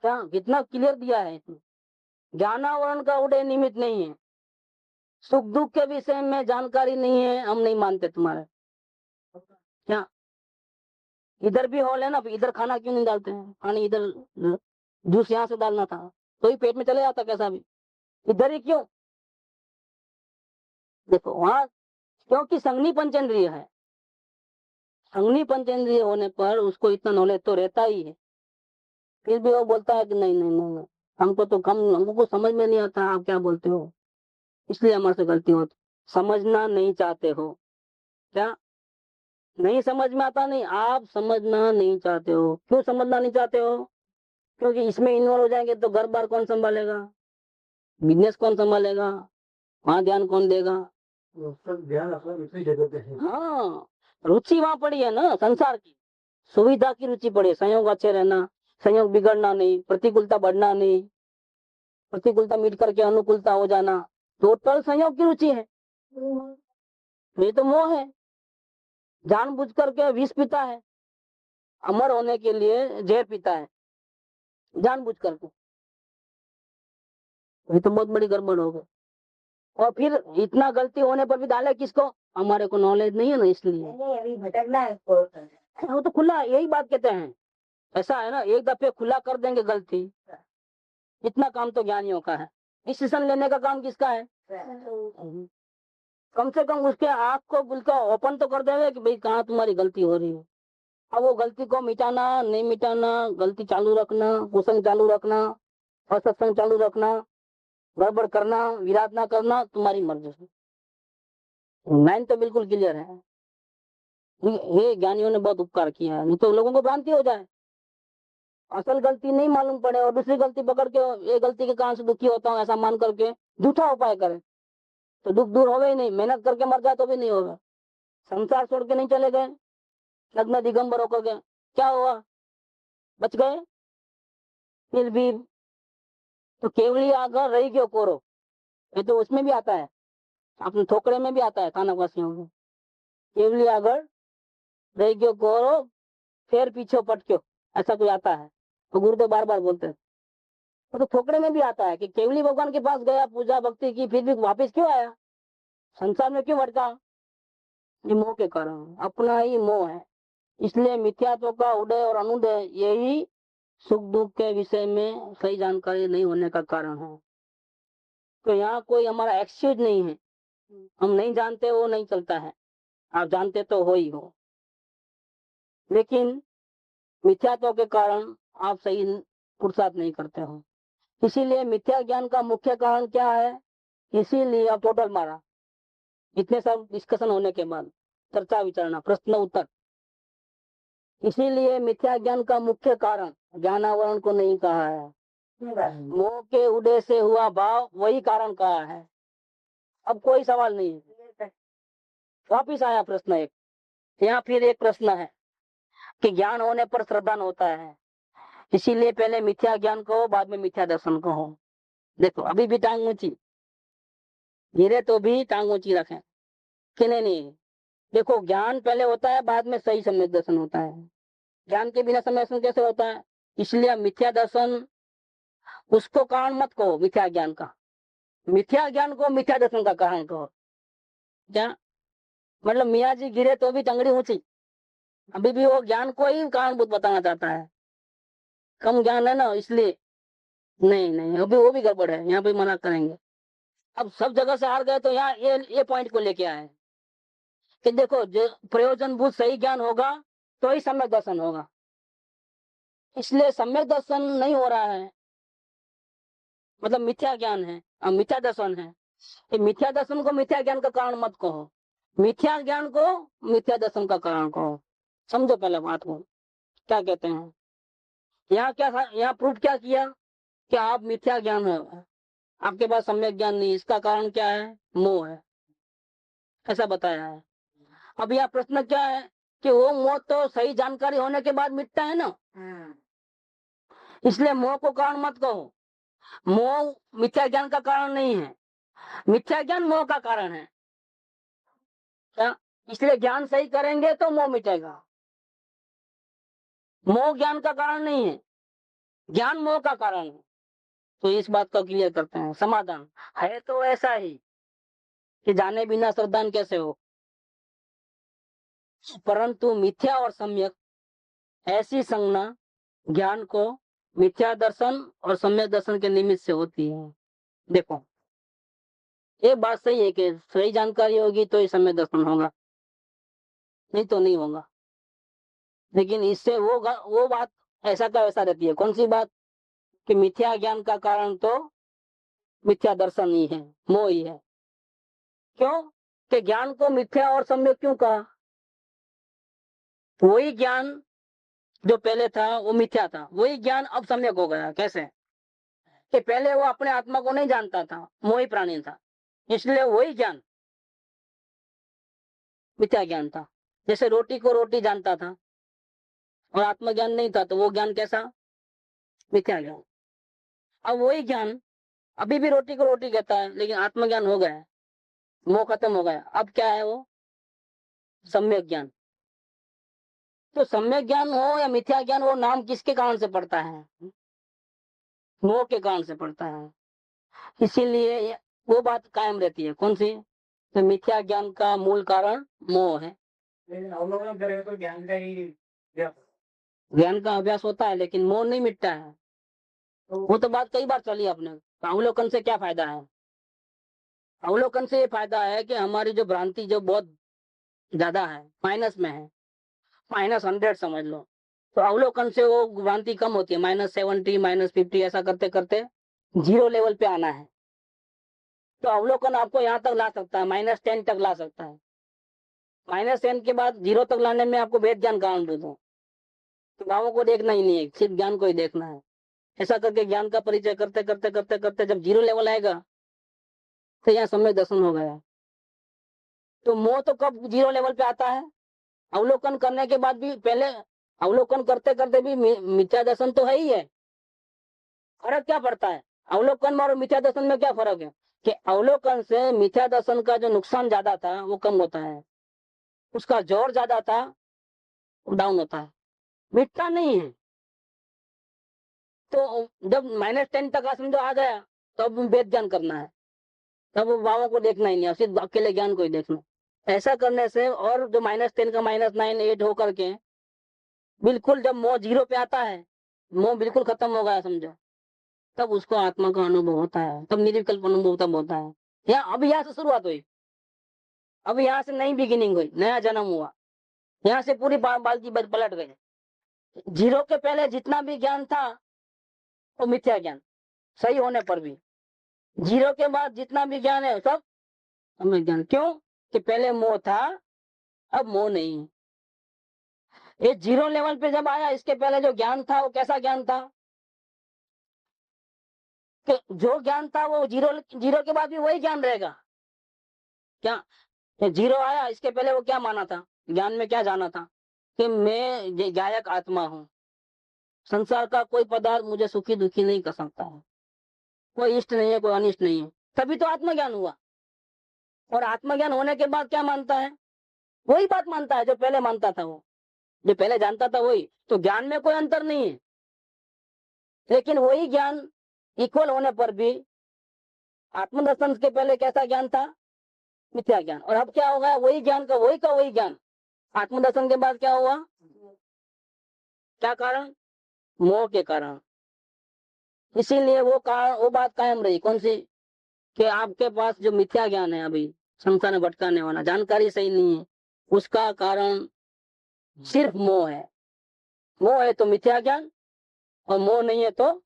क्या कितना क्लियर दिया है इसमें। ज्ञानावरण का उदय निमित्त नहीं है, सुख दुख के विषय में जानकारी नहीं है, हम नहीं मानते तुम्हारे। क्या इधर भी हॉल है ना, इधर खाना क्यों नहीं डालते हैं? पानी इधर, जूस यहाँ से डालना था तो ही पेट में चले जाता कैसा भी, इधर ही क्यों? देखो वहां, क्योंकि संगनी पंचेंद्रिय है, संगनी पंचेंद्रिय होने पर उसको इतना नॉलेज तो रहता ही है, फिर भी वो बोलता है कि नहीं नहीं नहीं, नहीं। हमको तो कम, हमको कुछ समझ में नहीं आता, आप क्या बोलते हो, इसलिए हमारे से गलती होती। समझना नहीं चाहते हो क्या? नहीं समझ में आता, नहीं, आप समझना नहीं चाहते हो। क्यों समझना नहीं चाहते हो? क्योंकि इसमें इन्वॉल्व हो जाएंगे तो घर बार कौन संभालेगा, बिजनेस कौन संभालेगा, वहां ध्यान कौन देगा? सब ध्यान अपना दूसरी जगह पे है। हाँ, रुचि वहां पड़ी है ना, संसार की सुविधा की रुचि पड़ी है, संयोग अच्छे रहना, संयोग बिगड़ना नहीं, प्रतिकूलता बढ़ना नहीं, प्रतिकूलता मिट करके अनुकूलता हो जाना, टोटल संयोग की रुचि है। ये तो मोह है, जानबूझ करके विष पीता है, अमर होने के लिए जहर पीता है जानबूझ करके, ये तो बहुत बड़ी गड़बड़ हो गई। और फिर इतना गलती होने पर भी डाले किसको? हमारे को नॉलेज नहीं है ना, इसलिए अभी भटकना है उसको। वो तो खुला यही बात कहते हैं, ऐसा है ना, एक दफे खुला कर देंगे गलती इतना काम तो ज्ञानियों का है। डिसीजन लेने का काम किसका है? कम से कम उसके आंख को बिल्कुल ओपन तो कर देवे कि भाई कहाँ तुम्हारी गलती हो रही है। अब वो गलती को मिटाना नहीं मिटाना, गलती चालू रखना, कुसंग चालू रखना, असत्संग चालू रखना, गड़बड़ करना, विराट ना करना, तुम्हारी मर्जी से। लाइन तो बिल्कुल क्लियर है। ये ज्ञानियों ने बहुत उपकार किया है, नहीं तो लोगों को भ्रांति हो जाए, असल गलती नहीं मालूम पड़े और दूसरी गलती पकड़ के ये गलती के कारण से दुखी होता हूँ ऐसा मान करके झूठा उपाय करे तो दुख दूर होवे ही नहीं। मेहनत करके मर जाए तो भी नहीं होगा। संसार छोड़ के नहीं चले गए, नग्न दिगंबर होकर के, क्या हुआ? बच गए। फिर भी तो केवली आगर रही क्यों कोरो, ये तो उसमें भी आता है, अपने ठोकरे में भी आता है कानकवासियों में। केवली आगर रही क्यों कोरो, फिर पीछे पटक्यो, ऐसा कोई आता है तो गुरुदेव बार बार बोलते हैं। तो ठोकरे में भी आता है कि केवली भगवान के पास गया, पूजा भक्ति की, फिर भी वापस क्यों आया, संसार में क्यों भटका? ये मोह के कारण, अपना ही मोह है। इसलिए मिथ्यात्व का उदय और अनुदय यही सुख दुख के विषय में सही जानकारी नहीं होने का कारण है। तो यहाँ कोई हमारा एक्सक्यूज नहीं है, हम नहीं जानते वो नहीं चलता है, आप जानते तो हो ही हो, लेकिन मिथ्यात्व के कारण आप सही पुरुषार्थ नहीं करते हो। इसीलिए मिथ्या ज्ञान का मुख्य कारण क्या है, इसीलिए आप टोटल मारा इतने सब डिस्कशन होने के बाद, चर्चा विचारणा प्रश्न उत्तर। इसीलिए मिथ्या ज्ञान का मुख्य कारण ज्ञानावरण को नहीं कहा है, मोह के उदय से हुआ भाव वही कारण कहा है। अब कोई सवाल नहीं है। वापिस आया प्रश्न एक, यहाँ फिर एक प्रश्न है कि ज्ञान होने पर श्रद्धा होता है, इसीलिए पहले मिथ्या ज्ञान कहो बाद में मिथ्या दर्शन कहो। देखो अभी भी टांग ऊंची, धीरे तो भी टांग ऊंची रखें कि नहीं। देखो ज्ञान पहले होता है, बाद में सही समय दर्शन होता है। ज्ञान के बिना समय दर्शन कैसे होता है? इसलिए मिथ्या दर्शन उसको कारण मत कहो, मिथ्या ज्ञान का, मिथ्या ज्ञान को मिथ्या दर्शन का कारण कहो। क्या मतलब? मियाँ जी गिरे तो भी टंगड़ी ऊंची, अभी भी वो ज्ञान को ही कारणभूत बताना चाहता है। कम ज्ञान है ना इसलिए, नहीं नहीं अभी वो भी गड़बड़ है, यहाँ पे मना करेंगे। अब सब जगह से हार गए तो यहाँ ये पॉइंट को लेके आए कि देखो जो प्रयोजनभूत सही ज्ञान होगा तो ही सम्यक दर्शन होगा। इसलिए सम्यक दर्शन नहीं हो रहा है, मतलब मिथ्या ज्ञान है और मिथ्या दर्शन है। ये मिथ्या दर्शन को मिथ्या ज्ञान का कारण मत कहो, मिथ्या ज्ञान को मिथ्या दर्शन का कारण कहो। समझो पहले बात को, क्या कहते हैं यहाँ, क्या था यहाँ प्रूफ क्या किया कि आप मिथ्या ज्ञान है, आपके पास सम्यक ज्ञान नहीं, इसका कारण क्या है? मोह है, ऐसा बताया है। अब यहाँ प्रश्न क्या है कि वो मोह तो सही जानकारी होने के बाद मिटता है ना, इसलिए मोह को कारण मत कहो। मोह मिथ्या ज्ञान का कारण नहीं है, मिथ्या ज्ञान मोह का कारण है। क्या? इसलिए ज्ञान सही करेंगे तो मोह मिटेगा, मोह ज्ञान का कारण नहीं है, ज्ञान मोह का कारण है। तो इस बात को क्लियर करते हैं। समाधान है तो ऐसा ही कि जाने बिना श्रद्धा कैसे हो, परंतु मिथ्या और सम्यक ऐसी संज्ञा ज्ञान को मिथ्या दर्शन और सम्यक दर्शन के निमित्त से होती है। देखो एक बात सही है कि सही जानकारी होगी तो ही सम्यक दर्शन होगा, नहीं तो नहीं होगा। लेकिन इससे वो बात ऐसा का वैसा रहती है। कौन सी बात? कि मिथ्या ज्ञान का कारण तो मिथ्या दर्शन ही है, मोह ही है। क्यों कि ज्ञान को मिथ्या और सम्यक क्यों कहा? वही ज्ञान जो पहले था वो मिथ्या था, वही ज्ञान अब सम्यक हो गया। कैसे? कि पहले वो अपने आत्मा को नहीं जानता था, मोही प्राणी था, इसलिए वही ज्ञान मिथ्या ज्ञान था। जैसे रोटी को रोटी जानता था और आत्मज्ञान नहीं था, तो वो ज्ञान कैसा? मिथ्या ज्ञान। अब वही ज्ञान अभी भी रोटी को रोटी कहता है, लेकिन आत्मज्ञान हो गया, मोह खत्म हो गया। अब क्या है वो? सम्यक ज्ञान। तो सम्यक ज्ञान हो या मिथ्या ज्ञान, वो नाम किसके कारण से पड़ता है? मोह के कारण से पड़ता है। इसीलिए वो बात कायम रहती है। कौन सी? तो मिथ्या ज्ञान का मूल कारण मोह है। अवलोकन करें तो ज्ञान का अभ्यास होता है, लेकिन मोह नहीं मिटता है। वो तो बात कई बार चली अपने। तो अवलोकन से क्या फायदा है? अवलोकन से ये फायदा है कि हमारी जो भ्रांति जो बहुत ज्यादा है, माइनस में है, -100 समझ लो, तो अवलोकन से वो भ्रांति कम होती है, -70 -50 ऐसा करते करते 0 लेवल पे आना है। तो अवलोकन आपको यहाँ तक ला सकता है, -10 तक ला सकता है। -10 के बाद 0 तक लाने में आपको वेद ज्ञान का अनुभूत हो, तो भावों को देखना ही नहीं है, सिर्फ ज्ञान को ही देखना है। ऐसा करके ज्ञान का परिचय करते करते करते करते जब 0 लेवल आएगा तो यहाँ सम्यक दर्शन हो गया। तो मोह तो कब 0 लेवल पे आता है? अवलोकन करने के बाद भी, पहले अवलोकन करते करते भी मिथ्या दर्शन तो है ही है। फर्क क्या पड़ता है अवलोकन में और मिथ्या दर्शन में? क्या फर्क है कि अवलोकन से मिथ्या दर्शन का जो नुकसान ज्यादा था वो कम होता है, उसका जोर ज्यादा था वो डाउन होता है, मिटता नहीं है। तो जब -10 तक समझो आ गया तो अब वेद ज्ञान करना है, तब भावों को देखना ही नहीं, सिर्फ अकेले ज्ञान को ही देखना। ऐसा करने से और जो -10 का -9 8 होकर के बिल्कुल जब मोह 0 पे आता है, मोह बिल्कुल खत्म हो गया समझो, तब उसको आत्मा का अनुभव होता है, तब निर्विकल्प अनुभव तब होता है। अब यहाँ से शुरुआत हुई, अब यहाँ से नई बिगिनिंग हुई, नया जन्म हुआ, यहाँ से पूरी बाल्टी पलट गई। 0 के पहले जितना भी ज्ञान था वो मिथ्या ज्ञान, सही होने पर भी। 0 के बाद जितना भी ज्ञान है सब सम्यक ज्ञान। क्यों? कि पहले मोह था, अब मोह नहीं। ये 0 लेवल पे जब आया, इसके पहले जो ज्ञान था वो कैसा ज्ञान था कि जो ज्ञान था वो 0 के बाद भी वही ज्ञान रहेगा। क्या 0 आया, इसके पहले वो क्या माना था, ज्ञान में क्या जाना था कि मैं गायक आत्मा हूँ, संसार का कोई पदार्थ मुझे सुखी दुखी नहीं कर सकता है, कोई इष्ट नहीं है, कोई अनिष्ट नहीं है। तभी तो आत्मज्ञान हुआ। और आत्मज्ञान होने के बाद क्या मानता है? वही बात मानता है जो पहले मानता था, वो जो पहले जानता था वही। तो ज्ञान में कोई अंतर नहीं है, लेकिन वही ज्ञान इक्वल होने पर भी आत्मदर्शन के पहले कैसा ज्ञान था? मिथ्या ज्ञान। और अब क्या हो गया? वही ज्ञान का वही ज्ञान। आत्मदर्शन के बाद क्या हुआ? क्या कारण? मोह के कारण। इसीलिए वो बात कायम रही, कौन सी? कि आपके पास जो मिथ्या ज्ञान है, अभी संसार में भटकाने वाला, जानकारी सही नहीं है, उसका कारण सिर्फ मोह है। मोह है तो मिथ्या ज्ञान, और मोह नहीं है तो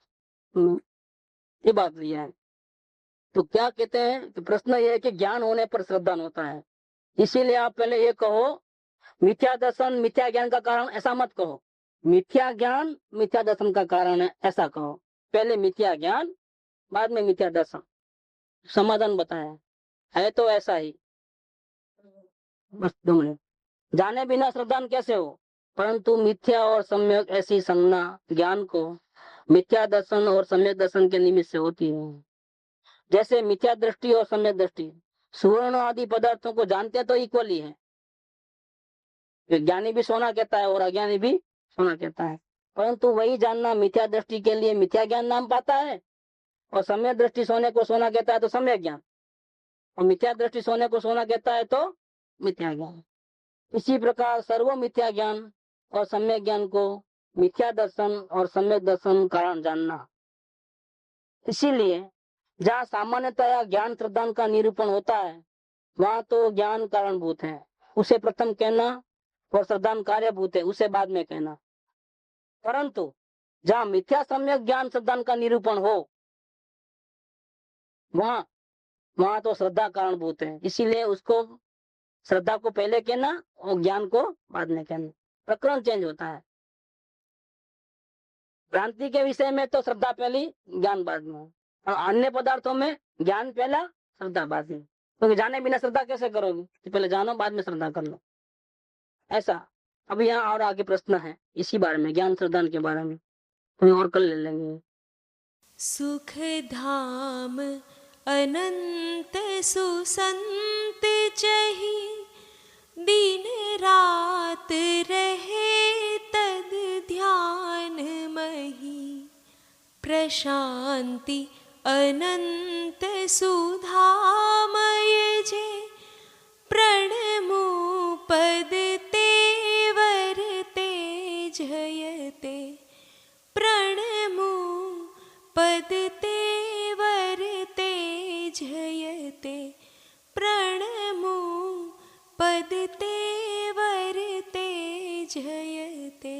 ये बात लिया है। तो क्या कहते हैं कि प्रश्न ये है कि ज्ञान होने पर श्रद्धा होता है। इसीलिए आप पहले ये कहो मिथ्या दर्शन मिथ्या ज्ञान का कारण, ऐसा मत कहो मिथ्या ज्ञान मिथ्या दर्शन का कारण है, ऐसा कहो। पहले मिथ्या ज्ञान, बाद में मिथ्या दर्शन। समाधान बताया है तो ऐसा ही। बस 2 मिनट। जाने बिना श्रद्धान कैसे हो? परंतु मिथ्या और सम्यक ऐसी संज्ञा ज्ञान को मिथ्या दर्शन और सम्यक दर्शन के निमित्त से होती है। जैसे मिथ्या दृष्टि और सम्यक दृष्टि, सुवर्ण आदि पदार्थों को जानते तो इक्वली है, ज्ञानी भी सोना कहता है और अज्ञानी भी सोना कहता है, परंतु वही जानना मिथ्या दृष्टि के लिए मिथ्या ज्ञान नाम पाता है, और सम्यक दृष्टि सोने को सोना कहता है तो सम्यक ज्ञान, और मिथ्या दृष्टि सोने को सोना कहता है तो मिथ्या ज्ञान। इसी प्रकार सर्व मिथ्या ज्ञान और सम्यक ज्ञान को मिथ्या दर्शन और सम्यक दर्शन कारण जानना। इसीलिए जहाँ सामान्यतया ज्ञान श्रद्धान का निरूपण होता है वहां तो ज्ञान कारणभूत है, उसे प्रथम कहना, और श्रद्धान कार्यभूत है, उसे बाद में कहना। परंतु जहाँ मिथ्या सम्यक ज्ञान श्रद्धान का निरूपण हो वहां तो श्रद्धा कारणभूत है, इसीलिए उसको श्रद्धा को पहले कहना और ज्ञान को बाद में कहना। प्रकरण चेंज होता है। भ्रांति के विषय में तो श्रद्धा पहली ज्ञान बाद में, और अन्य पदार्थों में ज्ञान पहला श्रद्धा बाद में। क्योंकि जाने बिना श्रद्धा कैसे करोगे? तो पहले जानो बाद में श्रद्धा कर लो, ऐसा। अब यहाँ और आगे प्रश्न है इसी बारे में, ज्ञान श्रद्धान के बारे में, तो और कल ले लेंगे। सुख धाम अनंत सुसंत चही, दिन रात रहे तद ध्यान मही, प्रशांति अनंत सुधामय जे, प्रणमु पद तेवर ते जयते, प्रणमु वदते वर्ते जयते